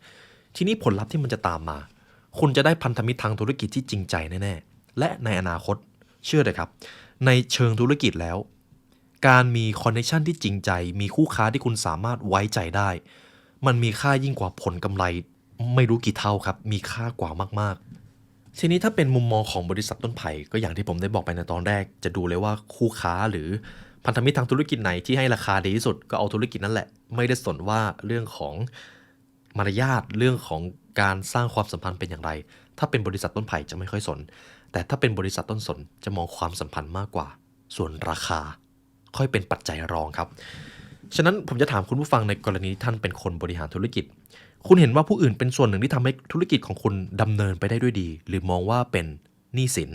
ทีนี้ผลลัพธ์ที่มันจะตามมาคุณจะได้พันธมิตรทางธุรกิจที่จริงใจแน่ๆและในอนาคตเชื่อเลยครับในเชิงธุรกิจแล้วการมีคอนเนคชั่นที่จริงใจมีคู่ค้าที่คุณสามารถไว้ใจได้มันมีค่ายิ่งกว่าผลกำไรไม่รู้กี่เท่าครับมีค่ากว่ามากๆทีนี้ถ้าเป็นมุมมองของบริษัทต้นไผ่ก็อย่างที่ผมได้บอกไปในตอนแรกจะดูเลยว่าคู่ค้าหรือพันธมิตรทางธุรกิจไหนที่ให้ราคาดีที่สุดก็เอาธุรกิจนั่นแหละไม่ได้สนว่าเรื่องของมารยาทเรื่องของการสร้างความสัมพันธ์เป็นอย่างไรถ้าเป็นบริษัทต้นไผ่จะไม่ค่อยสนแต่ถ้าเป็นบริษัทต้นสนจะมองความสัมพันธ์มากกว่าส่วนราคาค่อยเป็นปัจจัยรองครับฉะนั้นผมจะถามคุณผู้ฟังในกรณีที่ท่านเป็นคนบริหารธุรกิจคุณเห็นว่าผู้อื่นเป็นส่วนหนึ่งที่ทำให้ธุรกิจของคุณดำเนินไปได้ด้วยดีหรือมองว่าเป็นหนี้สิน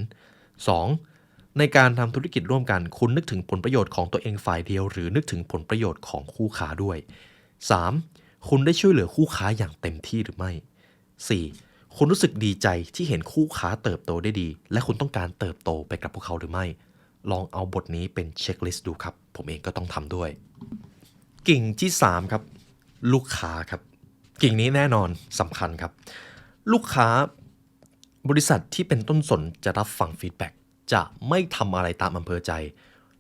2. ในการทำธุรกิจร่วมกันคุณนึกถึงผลประโยชน์ของตัวเองฝ่ายเดียวหรือนึกถึงผลประโยชน์ของคู่ค้าด้วย 3. คุณได้ช่วยเหลือคู่ค้าอย่างเต็มที่หรือไม่ 4. คุณรู้สึกดีใจที่เห็นคู่ค้าเติบโตได้ดีและคุณต้องการเติบโตไปกับพวกเขาหรือไม่ลองเอาบทนี้เป็นเช็คลิสต์ดูครับผมเองก็ต้องทำด้วยกิ่งที่3ครับลูกค้าครับกิ่งนี้แน่นอนสำคัญครับลูกค้าบริษัทที่เป็นต้นสนจะรับฟังฟีดแบ็กจะไม่ทำอะไรตามอำเภอใจ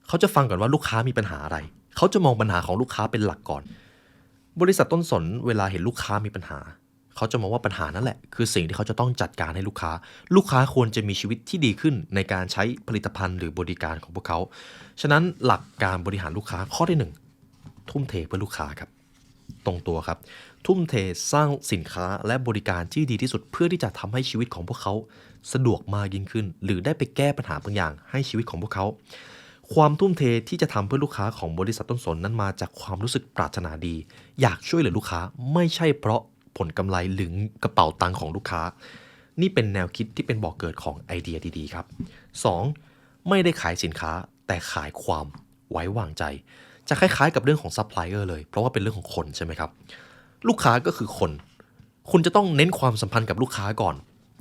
เขาจะฟังก่อนว่าลูกค้ามีปัญหาอะไรเขาจะมองปัญหาของลูกค้าเป็นหลักก่อนบริษัทต้นสนเวลาเห็นลูกค้ามีปัญหาเขาจะมองว่าปัญหานั่นแหละคือสิ่งที่เขาจะต้องจัดการให้ลูกค้าควรจะมีชีวิตที่ดีขึ้นในการใช้ผลิตภัณฑ์หรือบริการของพวกเขาฉะนั้นหลักการบริหารลูกค้าข้อที่1ทุ่มเทเพื่อลูกค้าครับตรงตัวครับทุ่มเทสร้างสินค้าและบริการที่ดีที่สุดเพื่อที่จะทำให้ชีวิตของพวกเขาสะดวกมากยิ่งขึ้นหรือได้ไปแก้ปัญหาบางอย่างให้ชีวิตของพวกเขาความทุ่มเทที่จะทำเพื่อลูกค้าของบริษัทต้นสนนั้นมาจากความรู้สึกปรารถนาดีอยากช่วยเหลือลูกค้าไม่ใช่เพราะผลกำไรหรือกระเป๋าตังค์ของลูกค้านี่เป็นแนวคิดที่เป็นบ่อกเกิดของไอเดียดีๆครับ 2. ไม่ได้ขายสินค้าแต่ขายความไว้วางใจจะคล้ายๆกับเรื่องของซัพพลายเออร์เลยเพราะว่าเป็นเรื่องของคนใช่ไหมครับลูกค้าก็คือคนคุณจะต้องเน้นความสัมพันธ์กับลูกค้าก่อน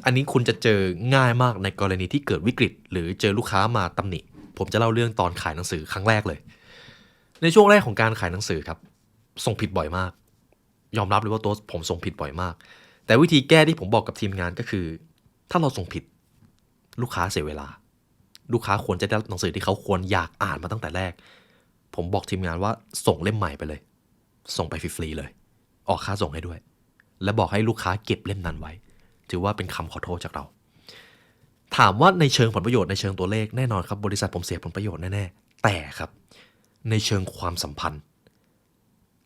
อันนี้คุณจะเจอง่ายมากในกรณีที่เกิดวิกฤตหรือเจอลูกค้ามาตำหนิผมจะเล่าเรื่องตอนขายหนังสือครั้งแรกเลยในช่วงแรกของการขายหนังสือครับส่งผิดบ่อยมากยอมรับเลยว่าตัวผมส่งผิดบ่อยมากแต่วิธีแก้ที่ผมบอกกับทีมงานก็คือถ้าเราส่งผิดลูกค้าเสียเวลาลูกค้าควรจะได้หนังสือที่เขาควรอยากอ่านมาตั้งแต่แรกผมบอกทีมงานว่าส่งเล่มใหม่ไปเลยส่งไปฟรีๆเลยออกค่าส่งให้ด้วยและบอกให้ลูกค้าเก็บเล่มนั้นไว้ถือว่าเป็นคำขอโทษจากเราถามว่าในเชิงผลประโยชน์ในเชิงตัวเลขแน่นอนครับบริษัทผมเสียผลประโยชน์แน่ๆแต่ครับในเชิงความสัมพันธ์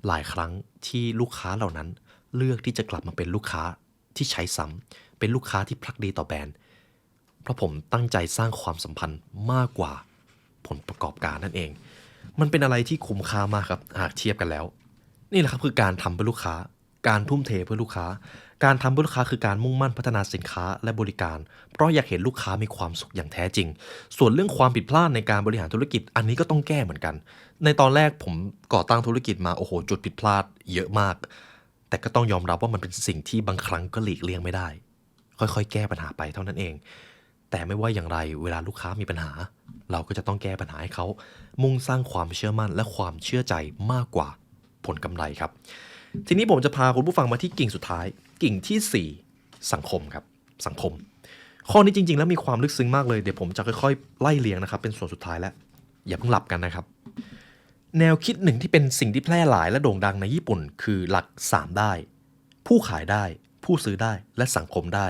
หลายครั้งที่ลูกค้าเหล่านั้นเลือกที่จะกลับมาเป็นลูกค้าที่ใช้ซ้ำเป็นลูกค้าที่พลักดีต่อแบรนด์เพราะผมตั้งใจสร้างความสัมพันธ์มากกว่าผลประกอบการนั่นเองมันเป็นอะไรที่คุ้มค่ามากครับหากเทียบกันแล้วนี่แหละครับคือการทำเพื่อลูกค้าการทุ่มเทเพื่อลูกค้าการทำเพื่อลูกค้าคือการมุ่งมั่นพัฒนาสินค้าและบริการเพราะอยากเห็นลูกค้ามีความสุขอย่างแท้จริงส่วนเรื่องความผิดพลาดในการบริหารธุรกิจอันนี้ก็ต้องแก้เหมือนกันในตอนแรกผมก่อตั้งธุรกิจมาโอ้โหจุดผิดพลาดเยอะมากแต่ก็ต้องยอมรับว่ามันเป็นสิ่งที่บางครั้งก็หลีกเลี่ยงไม่ได้ค่อยๆแก้ปัญหาไปเท่านั้นเองแต่ไม่ว่าอย่างไรเวลาลูกค้ามีปัญหาเราก็จะต้องแก้ปัญหาให้เขามุ่งสร้างความเชื่อมั่นและความเชื่อใจมากกว่าผลกำไรครับทีนี้ผมจะพาคุณผู้ฟังมาที่กิ่งสุดท้ายกิ่งที่4สังคมครับสังคมข้อนี้จริงๆแล้วมีความลึกซึ้งมากเลยเดี๋ยวผมจะค่อยๆไล่เรียงนะครับเป็นส่วนสุดท้ายแล้วอย่าเพิ่งหลับกันนะครับแนวคิดหนึ่งที่เป็นสิ่งที่แพร่หลายและโด่งดังในญี่ปุ่นคือหลัก3ได้ผู้ขายได้ผู้ซื้อได้และสังคมได้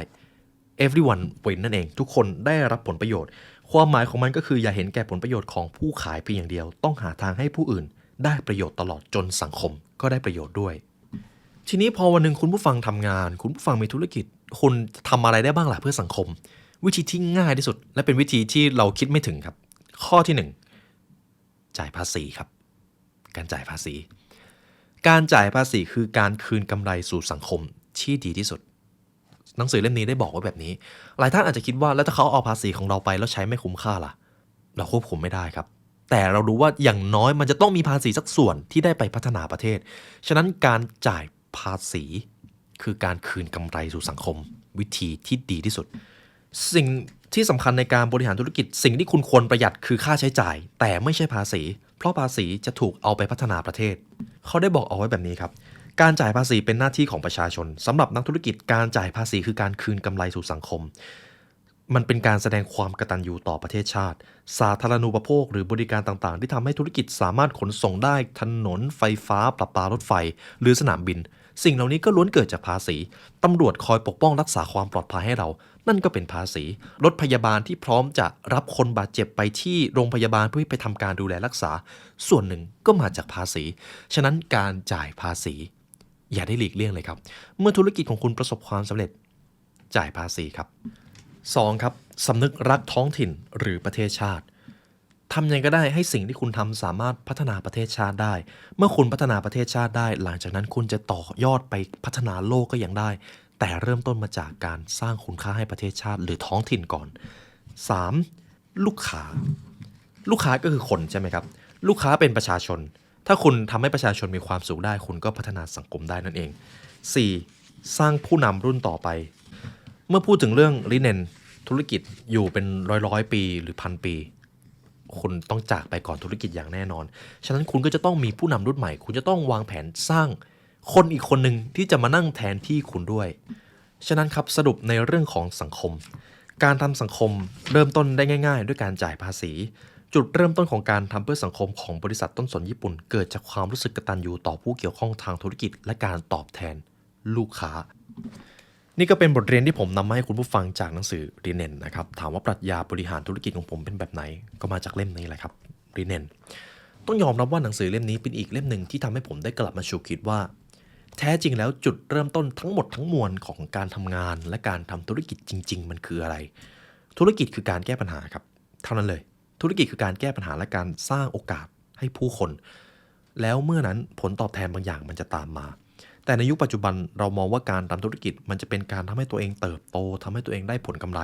everyone win นั่นเองทุกคนได้รับผลประโยชน์ความหมายของมันก็คืออย่าเห็นแก่ผลประโยชน์ของผู้ขายเพียงอย่างเดียวต้องหาทางให้ผู้อื่นได้ประโยชน์ตลอดจนสังคมก็ได้ประโยชน์ด้วยทีนี้พอวันหนึ่งคุณผู้ฟังทำงานคุณผู้ฟังมีธุรกิจคุณทำอะไรได้บ้างล่ะเพื่อสังคมวิธีที่ง่ายที่สุดและเป็นวิธีที่เราคิดไม่ถึงครับ ข้อที่ 1 จ่ายภาษีครับการจ่ายภาษีคือการคืนกำไรสู่สังคมที่ดีที่สุดหนังสือเล่มนี้ได้บอกไว้แบบนี้หลายท่านอาจจะคิดว่าแล้วถ้าเขาเอาภาษีของเราไปแล้วใช้ไม่คุ้มค่าล่ะเราควบคุมไม่ได้ครับแต่เรารู้ว่าอย่างน้อยมันจะต้องมีภาษีสักส่วนที่ได้ไปพัฒนาประเทศฉะนั้นการจ่ายภาษีคือการคืนกำไรสู่สังคมวิธีที่ดีที่สุดสิ่งที่สำคัญในการบริหารธุรกิจสิ่งที่คุณควรประหยัดคือค่าใช้จ่ายแต่ไม่ใช่ภาษีเพราะภาษีจะถูกเอาไปพัฒนาประเทศเขาได้บอกเอาไว้แบบนี้ครับการจ่ายภาษีเป็นหน้าที่ของประชาชนสำหรับนักธุรกิจการจ่ายภาษีคือการคืนกำไรสู่สังคมมันเป็นการแสดงความกตัญญูต่อประเทศชาติสาธารณูปโภคหรือบริการต่างๆที่ทำให้ธุรกิจสามารถขนส่งได้ถนนไฟฟ้าประปารถไฟหรือสนามบินสิ่งเหล่านี้ก็ล้วนเกิดจากภาษีตำรวจคอยปกป้องรักษาความปลอดภัยให้เรานั่นก็เป็นภาษีรถพยาบาลที่พร้อมจะรับคนบาดเจ็บไปที่โรงพยาบาลเพื่อไปทำการดูแลรักษาส่วนหนึ่งก็มาจากภาษีฉะนั้นการจ่ายภาษีอย่าได้หลีกเลี่ยงเลยครับเมื่อธุรกิจของคุณประสบความสำเร็จจ่ายภาษีครับ 2. ครับสำนึกรักท้องถิ่นหรือประเทศชาติทำยังไงก็ได้ให้สิ่งที่คุณทำสามารถพัฒนาประเทศชาติได้เมื่อคุณพัฒนาประเทศชาติได้หลังจากนั้นคุณจะต่อยอดไปพัฒนาโลกก็ยังได้แต่เริ่มต้นมาจากการสร้างคุณค่าให้ประเทศชาติหรือท้องถิ่นก่อน 3. ลูกค้าก็คือคนใช่ไหมครับลูกค้าเป็นประชาชนถ้าคุณทำให้ประชาชนมีความสุขได้คุณก็พัฒนาสังคมได้นั่นเอง 4. สร้างผู้นำรุ่นต่อไปเมื่อพูดถึงเรื่องลิเนนธุรกิจอยู่เป็นร้อยปีหรือพันปีคุณต้องจากไปก่อนธุรกิจอย่างแน่นอนฉะนั้นคุณก็จะต้องมีผู้นำรุ่นใหม่คุณจะต้องวางแผนสร้างคนอีกคนหนึ่งที่จะมานั่งแทนที่คุณด้วยฉะนั้นครับสรุปในเรื่องของสังคมการทำสังคมเริ่มต้นได้ง่ายๆด้วยการจ่ายภาษีจุดเริ่มต้นของการทำเพื่อสังคมของบริษัทต้นสนญี่ปุ่นเกิดจากความรู้สึกกตัญญูต่อผู้เกี่ยวข้องทางธุรกิจและการตอบแทนลูกค้านี่ก็เป็นบทเรียนที่ผมนำมาให้คุณผู้ฟังจากหนังสือรีเนนนะครับถามว่าปรัชญาบริหารธุรกิจของผมเป็นแบบไหนก็มาจากเล่มนี้แหละครับรีเนนต้องยอมรับว่าหนังสือเล่มนี้เป็นอีกเล่มหนึ่งที่ทำให้ผมได้กลับมาฉุกคิดว่าแท้จริงแล้วจุดเริ่มต้นทั้งหมดทั้งมวลของการทำงานและการทำธุรกิจจริงๆมันคืออะไรธุรกิจคือการแก้ปัญหาครับเท่านั้นเลยธุรกิจคือการแก้ปัญหาและการสร้างโอกาสให้ผู้คนแล้วเมื่อนั้นผลตอบแทนบางอย่างมันจะตามมาแต่ในยุคปัจจุบันเรามองว่าการทำธุรกิจมันจะเป็นการทำให้ตัวเองเติบโตทำให้ตัวเองได้ผลกำไร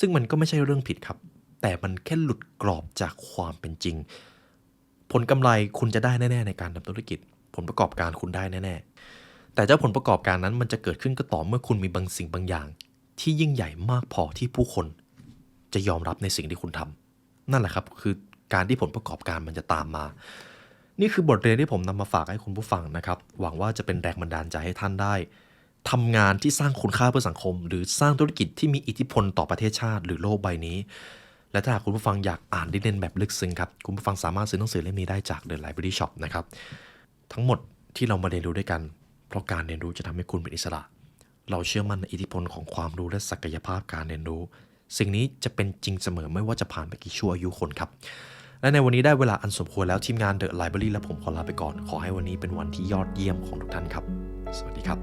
ซึ่งมันก็ไม่ใช่เรื่องผิดครับแต่มันแค่หลุดกรอบจากความเป็นจริงผลกำไรคุณจะได้แน่ๆในการทำธุรกิจผลประกอบการคุณได้แน่ๆแต่เจ้าผลประกอบการนั้นมันจะเกิดขึ้นก็ต่อเมื่อคุณมีบางสิ่งบางอย่างที่ยิ่งใหญ่มากพอที่ผู้คนจะยอมรับในสิ่งที่คุณทำนั่นแหละครับคือการที่ผลประกอบการมันจะตามมานี่คือบทเรียนที่ผมนำมาฝากให้คุณผู้ฟังนะครับหวังว่าจะเป็นแรงบันดาลใจให้ท่านได้ทำงานที่สร้างคุณค่าเพื่อสังคมหรือสร้างธุรกิจที่มีอิทธิพลต่อประเทศชาติหรือโลกใบนี้และถ้าคุณผู้ฟังอยากอ่านดิเนนแบบลึกซึ้งครับคุณผู้ฟังสามารถซื้อหนังสือเล่มนี้ได้จาก The Library Shop นะครับทั้งหมดที่เรามาเรียนรู้ด้วยกันเพราะการเรียนรู้จะทำให้คุณเป็นอิสระเราเชื่อมั่นในอิทธิพลของความรู้และศักยภาพการเรียนรู้สิ่งนี้จะเป็นจริงเสมอไม่ว่าจะผ่านไปกี่ชั่วอายุคนครับและในวันนี้ได้เวลาอันสมควรแล้วทีมงาน The Library และผมขอลาไปก่อนขอให้วันนี้เป็นวันที่ยอดเยี่ยมของทุกท่านครับสวัสดีครับ